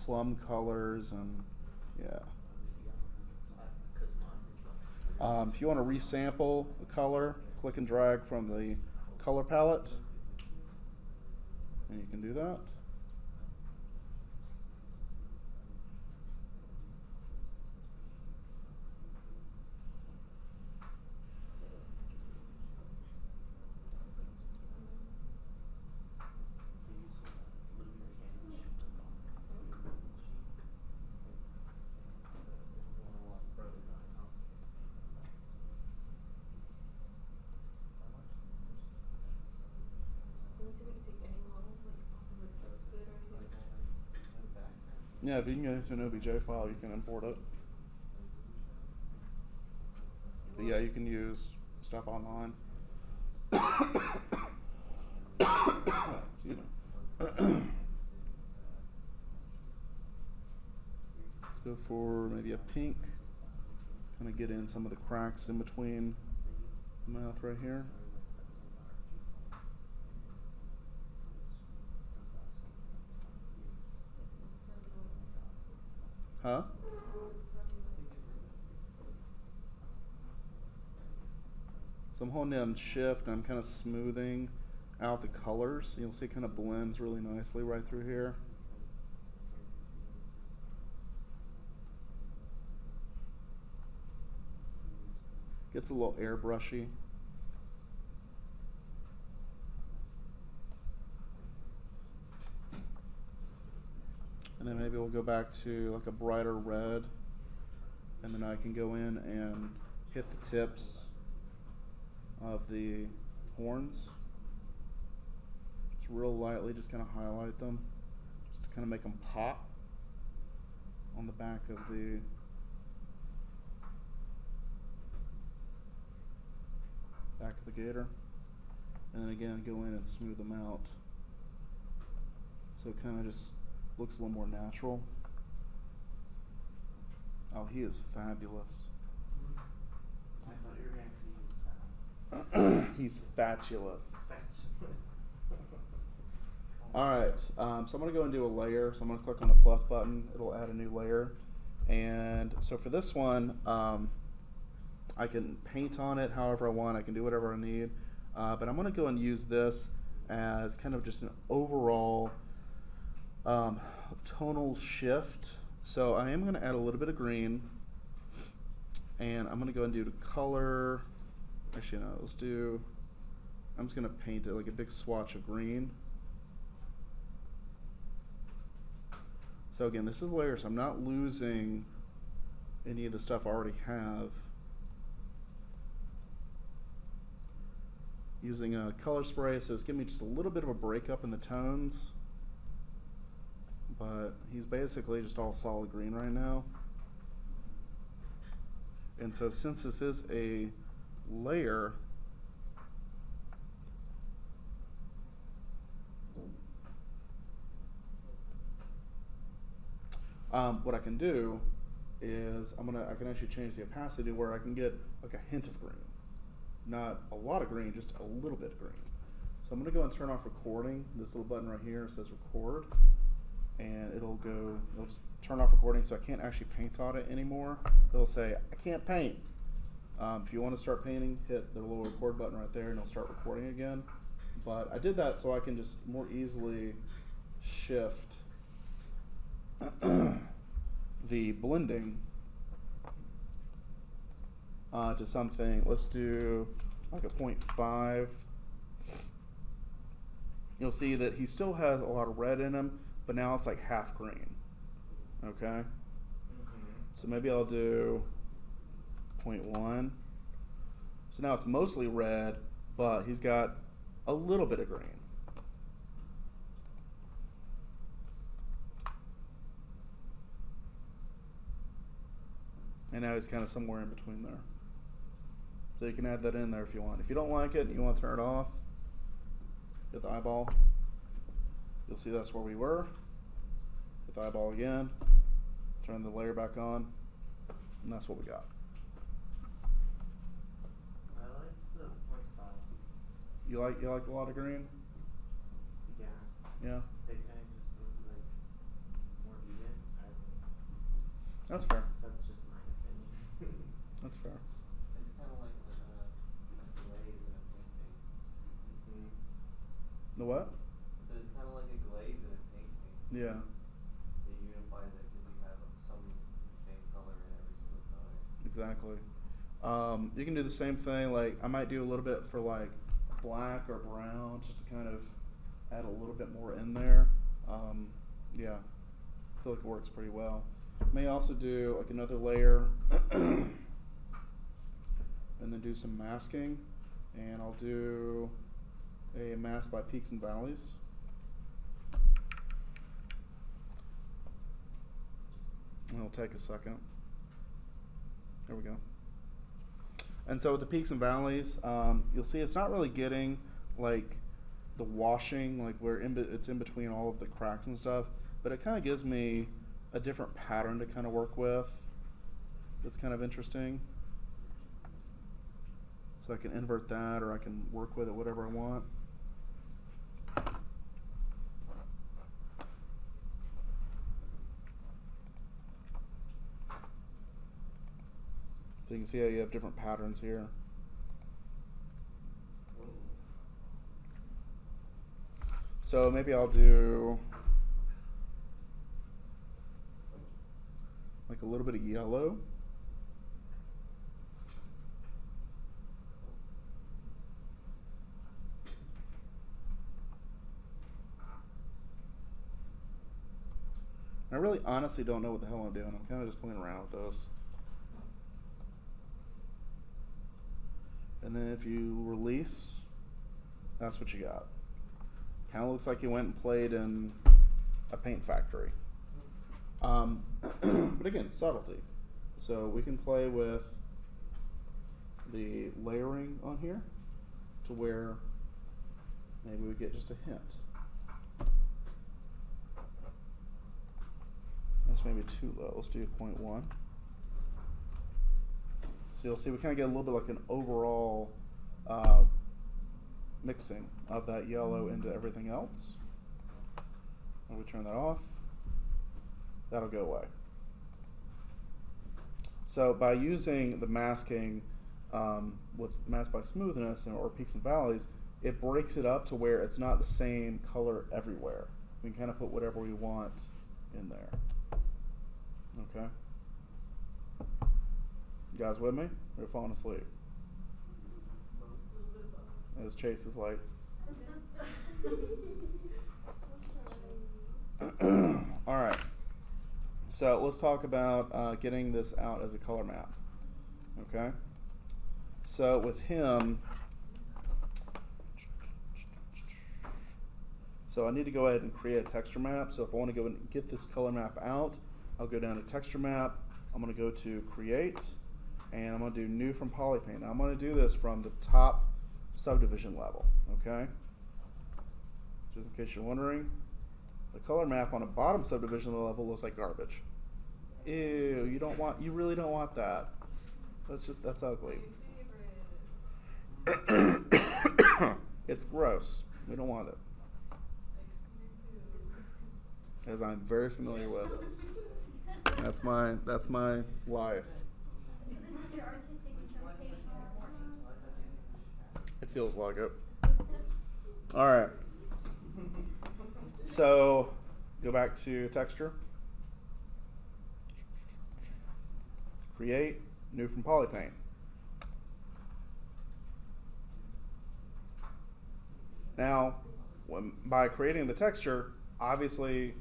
Speaker 1: plum colors and yeah. If you want to resample the color, click and drag from the color palette, and you can do that.
Speaker 6: Can we see if we can take any model, like off of like Rose Good or anything like that?
Speaker 1: Yeah, if you can get into an OBJ file, you can import it. But yeah, you can use stuff online. Excuse me. Let's go for maybe a pink. Kind of get in some of the cracks in between the mouth right here. Huh? So I'm holding down shift and I'm kind of smoothing out the colors. You'll see it kind of blends really nicely right through here. Gets a little airbrushy. And then maybe we'll go back to like a brighter red, and then I can go in and hit the tips of the horns. Just real lightly, just kind of highlight them, just to kind of make them pop on the back of the gator. And then again, go in and smooth them out. So it kind of just looks a little more natural. Oh, he is fabulous.
Speaker 7: I thought you were going to see
Speaker 1: He's fatulous.
Speaker 7: his
Speaker 1: Alright, so I'm going to go and do a layer. So I'm going to click on the plus button. It'll add a new layer. And so for this one, I can paint on it however I want. I can do whatever I need. But I'm going to go and use this as kind of just an overall tonal shift. So I am going to add a little bit of green, and I'm going to go and do the color. Actually, no, let's do, I'm just going to paint it like a big swatch of green. So again, this is layers. So I'm not losing any of the stuff I already have. Using a color spray, so it's giving me just a little bit of a breakup in the tones. But he's basically just all solid green right now. And so since this is a layer, what I can do is I can actually change the opacity where I can get like a hint of green. Not a lot of green, just a little bit of green. So I'm going to go and turn off recording. This little button right here says record. And it'll just turn off recording, so I can't actually paint on it anymore. It'll say, I can't paint. If you want to start painting, hit the little record button right there and it'll start recording again. But I did that so I can just more easily shift the blending to something. Let's do like a 0.5. You'll see that he still has a lot of red in him, but now it's like half green. Okay? So maybe I'll do 0.1. So now it's mostly red, but he's got a little bit of green. And now he's kind of somewhere in between there. So you can add that in there if you want. If you don't like it and you want to turn it off, hit the eyeball. You'll see that's where we were. Hit the eyeball again. Turn the layer back on. And that's what we got.
Speaker 7: I like the 0.5.
Speaker 1: You like the lot of green?
Speaker 7: Yeah.
Speaker 1: Yeah.
Speaker 7: It kind of just looks like more even.
Speaker 1: That's fair.
Speaker 7: That's just my opinion.
Speaker 1: That's fair.
Speaker 7: It's kind of like a glaze in a painting. Mm-hmm.
Speaker 1: The what?
Speaker 7: So it's kind of like a glaze in a painting.
Speaker 1: Yeah.
Speaker 7: It unifies it because you have the same color in every single color.
Speaker 1: Exactly. You can do the same thing. Like I might do a little bit for like black or brown, just to kind of add a little bit more in there. Yeah, I feel like it works pretty well. May also do like another layer, and then do some masking. And I'll do a mask by peaks and valleys. And it'll take a second. There we go. And so with the peaks and valleys, you'll see it's not really getting like the washing, like where it's in between all of the cracks and stuff, but it kind of gives me a different pattern to kind of work with. That's kind of interesting. So I can invert that, or I can work with it whatever I want. So you can see how you have different patterns here. So maybe I'll do like a little bit of yellow. I really honestly don't know what the hell I'm doing. I'm kind of just playing around with this. And then if you release, that's what you got. Kind of looks like you went and played in a paint factory. But again, subtlety. So we can play with the layering on here to where maybe we get just a hint. That's maybe too low. Let's do 0.1. So you'll see we kind of get a little bit like an overall mixing of that yellow into everything else. And we turn that off. That'll go away. So by using the masking with Mask by Smoothness or Peaks and Valleys, it breaks it up to where it's not the same color everywhere. We can kind of put whatever we want in there. Okay. You guys with me? You're falling asleep. As Chase is like. All right. So let's talk about getting this out as a color map. Okay. So with him, so I need to go ahead and create a texture map. So if I want to go and get this color map out, I'll go down to texture map. I'm going to go to create, and I'm going to do new from Polypaint. Now I'm going to do this from the top subdivision level. Okay. Just in case you're wondering, the color map on a bottom subdivision level looks like garbage. Ew, you really don't want that. That's ugly. It's gross. We don't want it. As I'm very familiar with. That's my life.
Speaker 4: So this is your artistic interpretation of
Speaker 1: It feels like it. All right. So go back to texture. Create, new from Polypaint. Now, by creating the texture, obviously,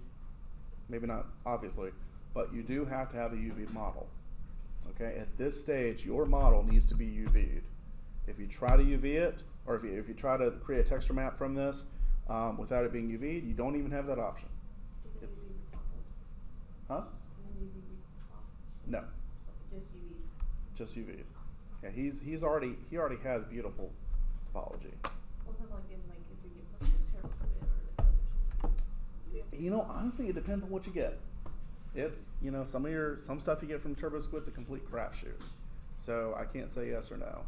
Speaker 1: maybe not obviously, but you do have to have a UV model. Okay, at this stage, your model needs to be UV'd. If you try to UV it, or if you try to create a texture map from this without it being UV'd, you don't even have that option.
Speaker 6: Is it
Speaker 1: It's,
Speaker 6: UV retouched?
Speaker 1: huh?
Speaker 6: Is it UV retouched?
Speaker 1: No.
Speaker 6: Just UV
Speaker 1: Just UV'd. Yeah, he already has beautiful topology.
Speaker 6: What if like in like if we get something like turtle squid or like other shoes?
Speaker 1: You know, honestly, it depends on what you get. It's, you know, some stuff you get from Turbo Squid's a complete crapshoot. So I can't say yes or no.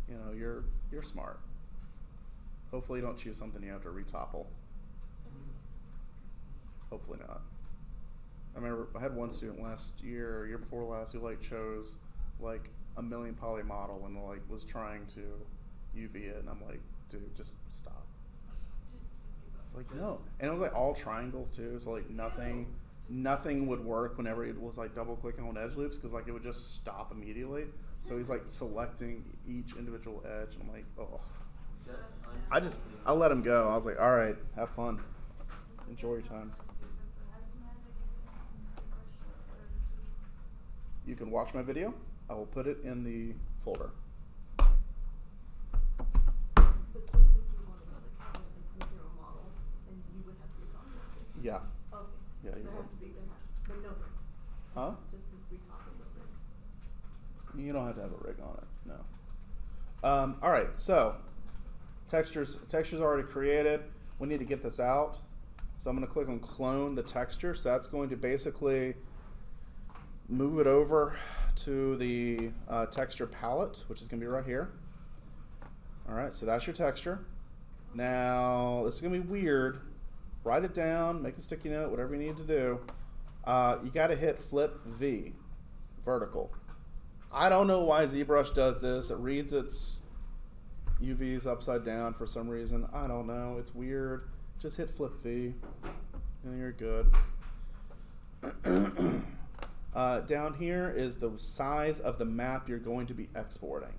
Speaker 1: You know, you're smart. Hopefully you don't choose something you have to retopple. Hopefully not. I remember I had one student last year or year before last who like chose like a million poly model and like was trying to UV it, and I'm like, dude, just stop. It's like, no. And it was like all triangles too, so like nothing would work whenever it was like double clicking on edge loops, because like it would just stop immediately. So he's like selecting each individual edge, and I'm like, oh. I let him go. I was like, all right, have fun. Enjoy your time. You can watch my video. I will put it in the folder.
Speaker 6: But what if you wanted to like have it like with your own model and you would have to retop it?
Speaker 1: Yeah.
Speaker 6: Okay.
Speaker 1: Yeah,
Speaker 6: So
Speaker 1: you
Speaker 6: there
Speaker 1: would.
Speaker 6: has to be but no rig.
Speaker 1: Huh?
Speaker 6: Just to retop it with rig.
Speaker 1: You don't have to have a rig on it, no. All right, so textures already created. We need to get this out. So I'm going to click on clone the texture. So that's going to basically move it over to the texture palette, which is going to be right here. All right, so that's your texture. Now, this is going to be weird. Write it down, make a sticky note, whatever you need to do. You got to hit flip V, vertical. I don't know why ZBrush does this. It reads its UVs upside down for some reason. I don't know. It's weird. Just hit flip V, and you're good. Down here is the size of the map you're going to be exporting.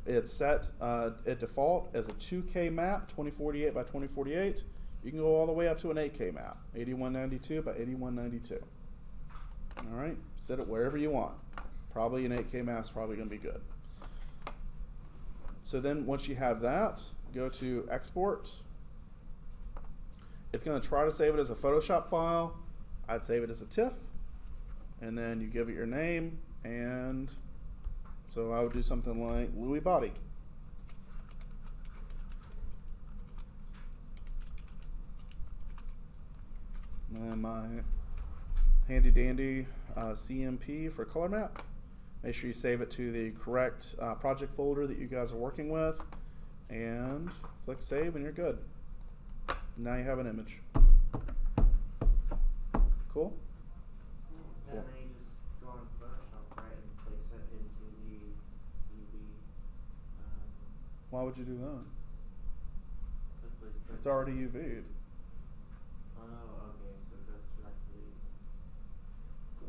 Speaker 1: It's set at default as a 2K map, 2048 by 2048. You can go all the way up to an 8K map, 8192 by 8192. All right, set it wherever you want. Probably an 8K map is probably going to be good. So then once you have that, go to export. It's going to try to save it as a Photoshop file. I'd save it as a TIFF. And then you give it your name, and so I would do something like Louis Body. And my handy dandy CMP for color map. Make sure you save it to the correct project folder that you guys are working with, and click save, and you're good. Now you have an image. Cool?
Speaker 7: And then you just go on Photoshop, right, and place it into the UV.
Speaker 1: Why would you do that?
Speaker 7: To place the
Speaker 1: It's already UV'd.
Speaker 7: Oh, okay, so it goes directly.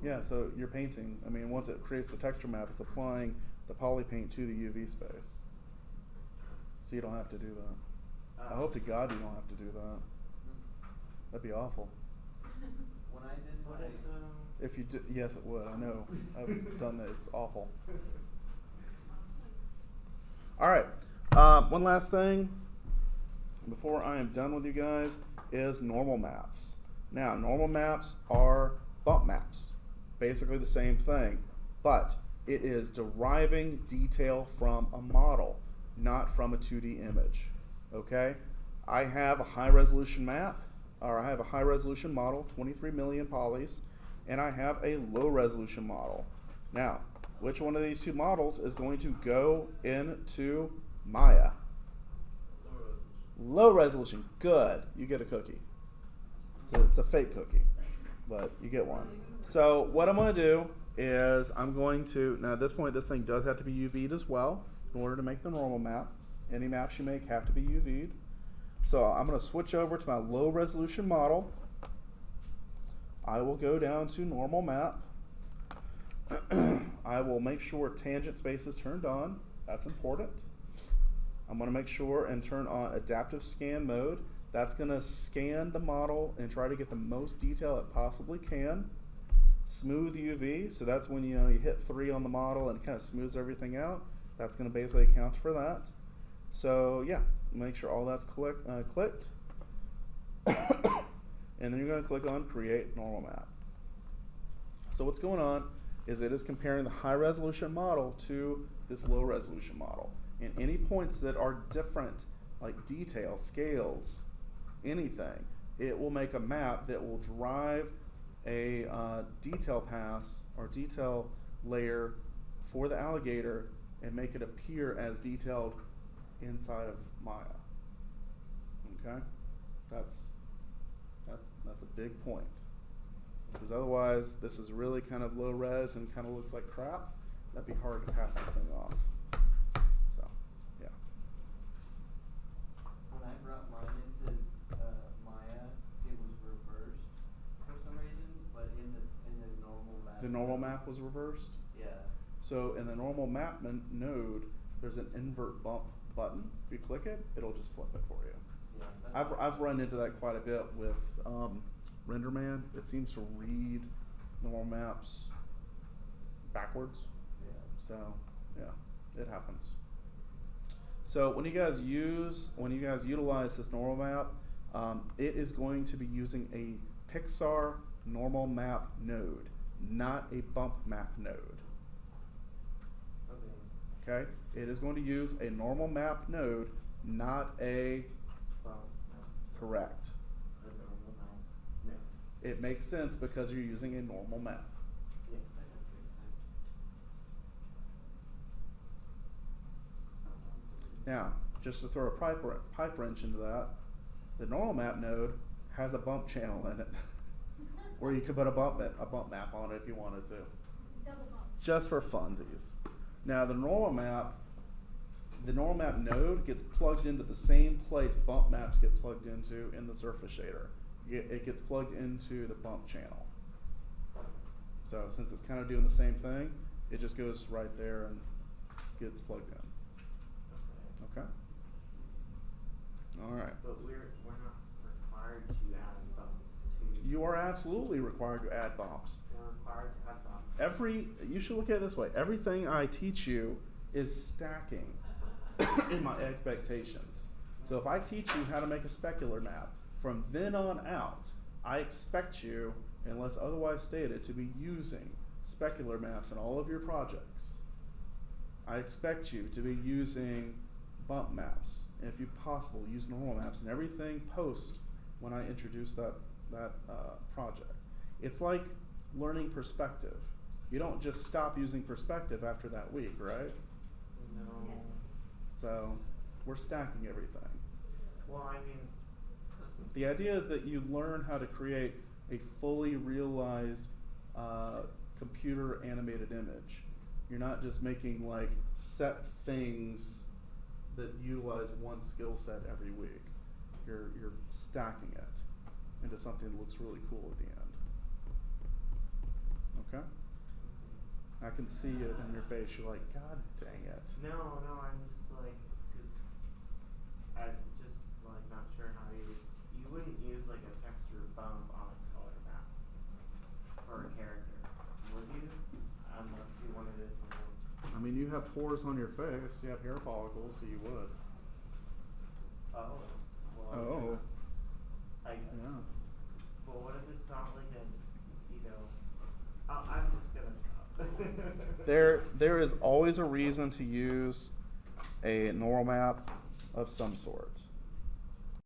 Speaker 1: Yeah, so you're painting. I mean, once it creates the texture map, it's applying the poly paint to the UV space. So you don't have to do that. I hope to God you don't have to do that. That'd be awful.
Speaker 7: When I did my
Speaker 1: If you do, yes, it would. I know. I've done that. It's awful. All right. One last thing before I am done with you guys is normal maps. Now, normal maps are bump maps. Basically the same thing, but it is deriving detail from a model, not from a 2D image. Okay? I have a high resolution map, or I have a high resolution model, 23 million polys, and I have a low resolution model. Now, which one of these two models is going to go into Maya? Low resolution. Good. You get a cookie. It's a fake cookie, but you get one. So what I'm going to do is I'm going to, now at this point this thing does have to be UV'd as well in order to make the normal map. Any maps you make have to be UV'd. So I'm going to switch over to my low resolution model. I will go down to normal map. I will make sure tangent space is turned on. That's important. I'm going to make sure and turn on adaptive scan mode. That's going to scan the model and try to get the most detail it possibly can. Smooth UV, so that's when you hit 3 on the model and it kind of smooths everything out. That's going to basically account for that. So yeah, make sure all that's clicked. And then you're going to click on Create Normal Map. So what's going on is it is comparing the high resolution model to this low resolution model. And any points that are different, like detail, scales, anything, it will make a map that will drive a detail pass or detail layer for the alligator and make it appear as detailed inside of Maya. Okay? That's a big point. Because otherwise, this is really kind of low res and kind of looks like crap. That'd be hard to pass this thing off. So, yeah.
Speaker 7: When I brought mine into Maya, it was reversed for some reason, but in the normal map.
Speaker 1: The normal map was reversed.
Speaker 7: Yeah.
Speaker 1: So in the normal map node, there's an invert bump button. If you click it, it'll just flip it for you.
Speaker 7: Yeah.
Speaker 1: I've run into that quite a bit with RenderMan. It seems to read normal maps backwards.
Speaker 7: Yeah.
Speaker 1: So yeah, it happens. So when you guys utilize this normal map, it is going to be using a Pixar normal map node, not a bump map node.
Speaker 7: Okay.
Speaker 1: Okay? It is going to use a normal map node, not a
Speaker 7: Well, no.
Speaker 1: correct.
Speaker 7: The normal map. No.
Speaker 1: It makes sense because you're using a normal map.
Speaker 7: Yeah, that does make sense.
Speaker 1: Now, just to throw a pipe wrench into that, the normal map node has a bump channel in it, where you could put a bump map on it if you wanted to,
Speaker 4: Double bump.
Speaker 1: just for funsies. Now, the normal map node gets plugged into the same place bump maps get plugged into in the surface shader. It gets plugged into the bump channel. So since it's kind of doing the same thing, it just goes right there and gets plugged in.
Speaker 7: Okay.
Speaker 1: Okay? All right.
Speaker 8: But we're not required to add bumps to.
Speaker 1: You are absolutely required to add bumps.
Speaker 8: We're required to add bumps.
Speaker 1: You should look at it this way. Everything I teach you is stacking in my expectations. So if I teach you how to make a specular map, from then on out, I expect you, unless otherwise stated, to be using specular maps in all of your projects. I expect you to be using bump maps, and if you possible, use normal maps and everything post when I introduce that project. It's like learning perspective. You don't just stop using perspective after that week, right?
Speaker 8: No.
Speaker 1: So we're stacking everything.
Speaker 8: Well, I mean,
Speaker 1: The idea is that you learn how to create a fully realized computer animated image. You're not just making like set things that utilize one skill set every week. You're stacking it into something that looks really cool at the end. Okay? I can see it in your face. You're like, God dang it.
Speaker 8: no, I'm just like, cause I'm just like not sure how you wouldn't use like a texture bump on a color map for a character, would you? Unless you wanted it to.
Speaker 1: I mean, you have pores on your face. You have hair follicles, so you would.
Speaker 8: Oh. Well.
Speaker 1: Oh.
Speaker 8: I guess.
Speaker 1: Yeah.
Speaker 8: Well, what if it's not like a, I'm just gonna stop.
Speaker 1: There is always a reason to use a normal map of some sort.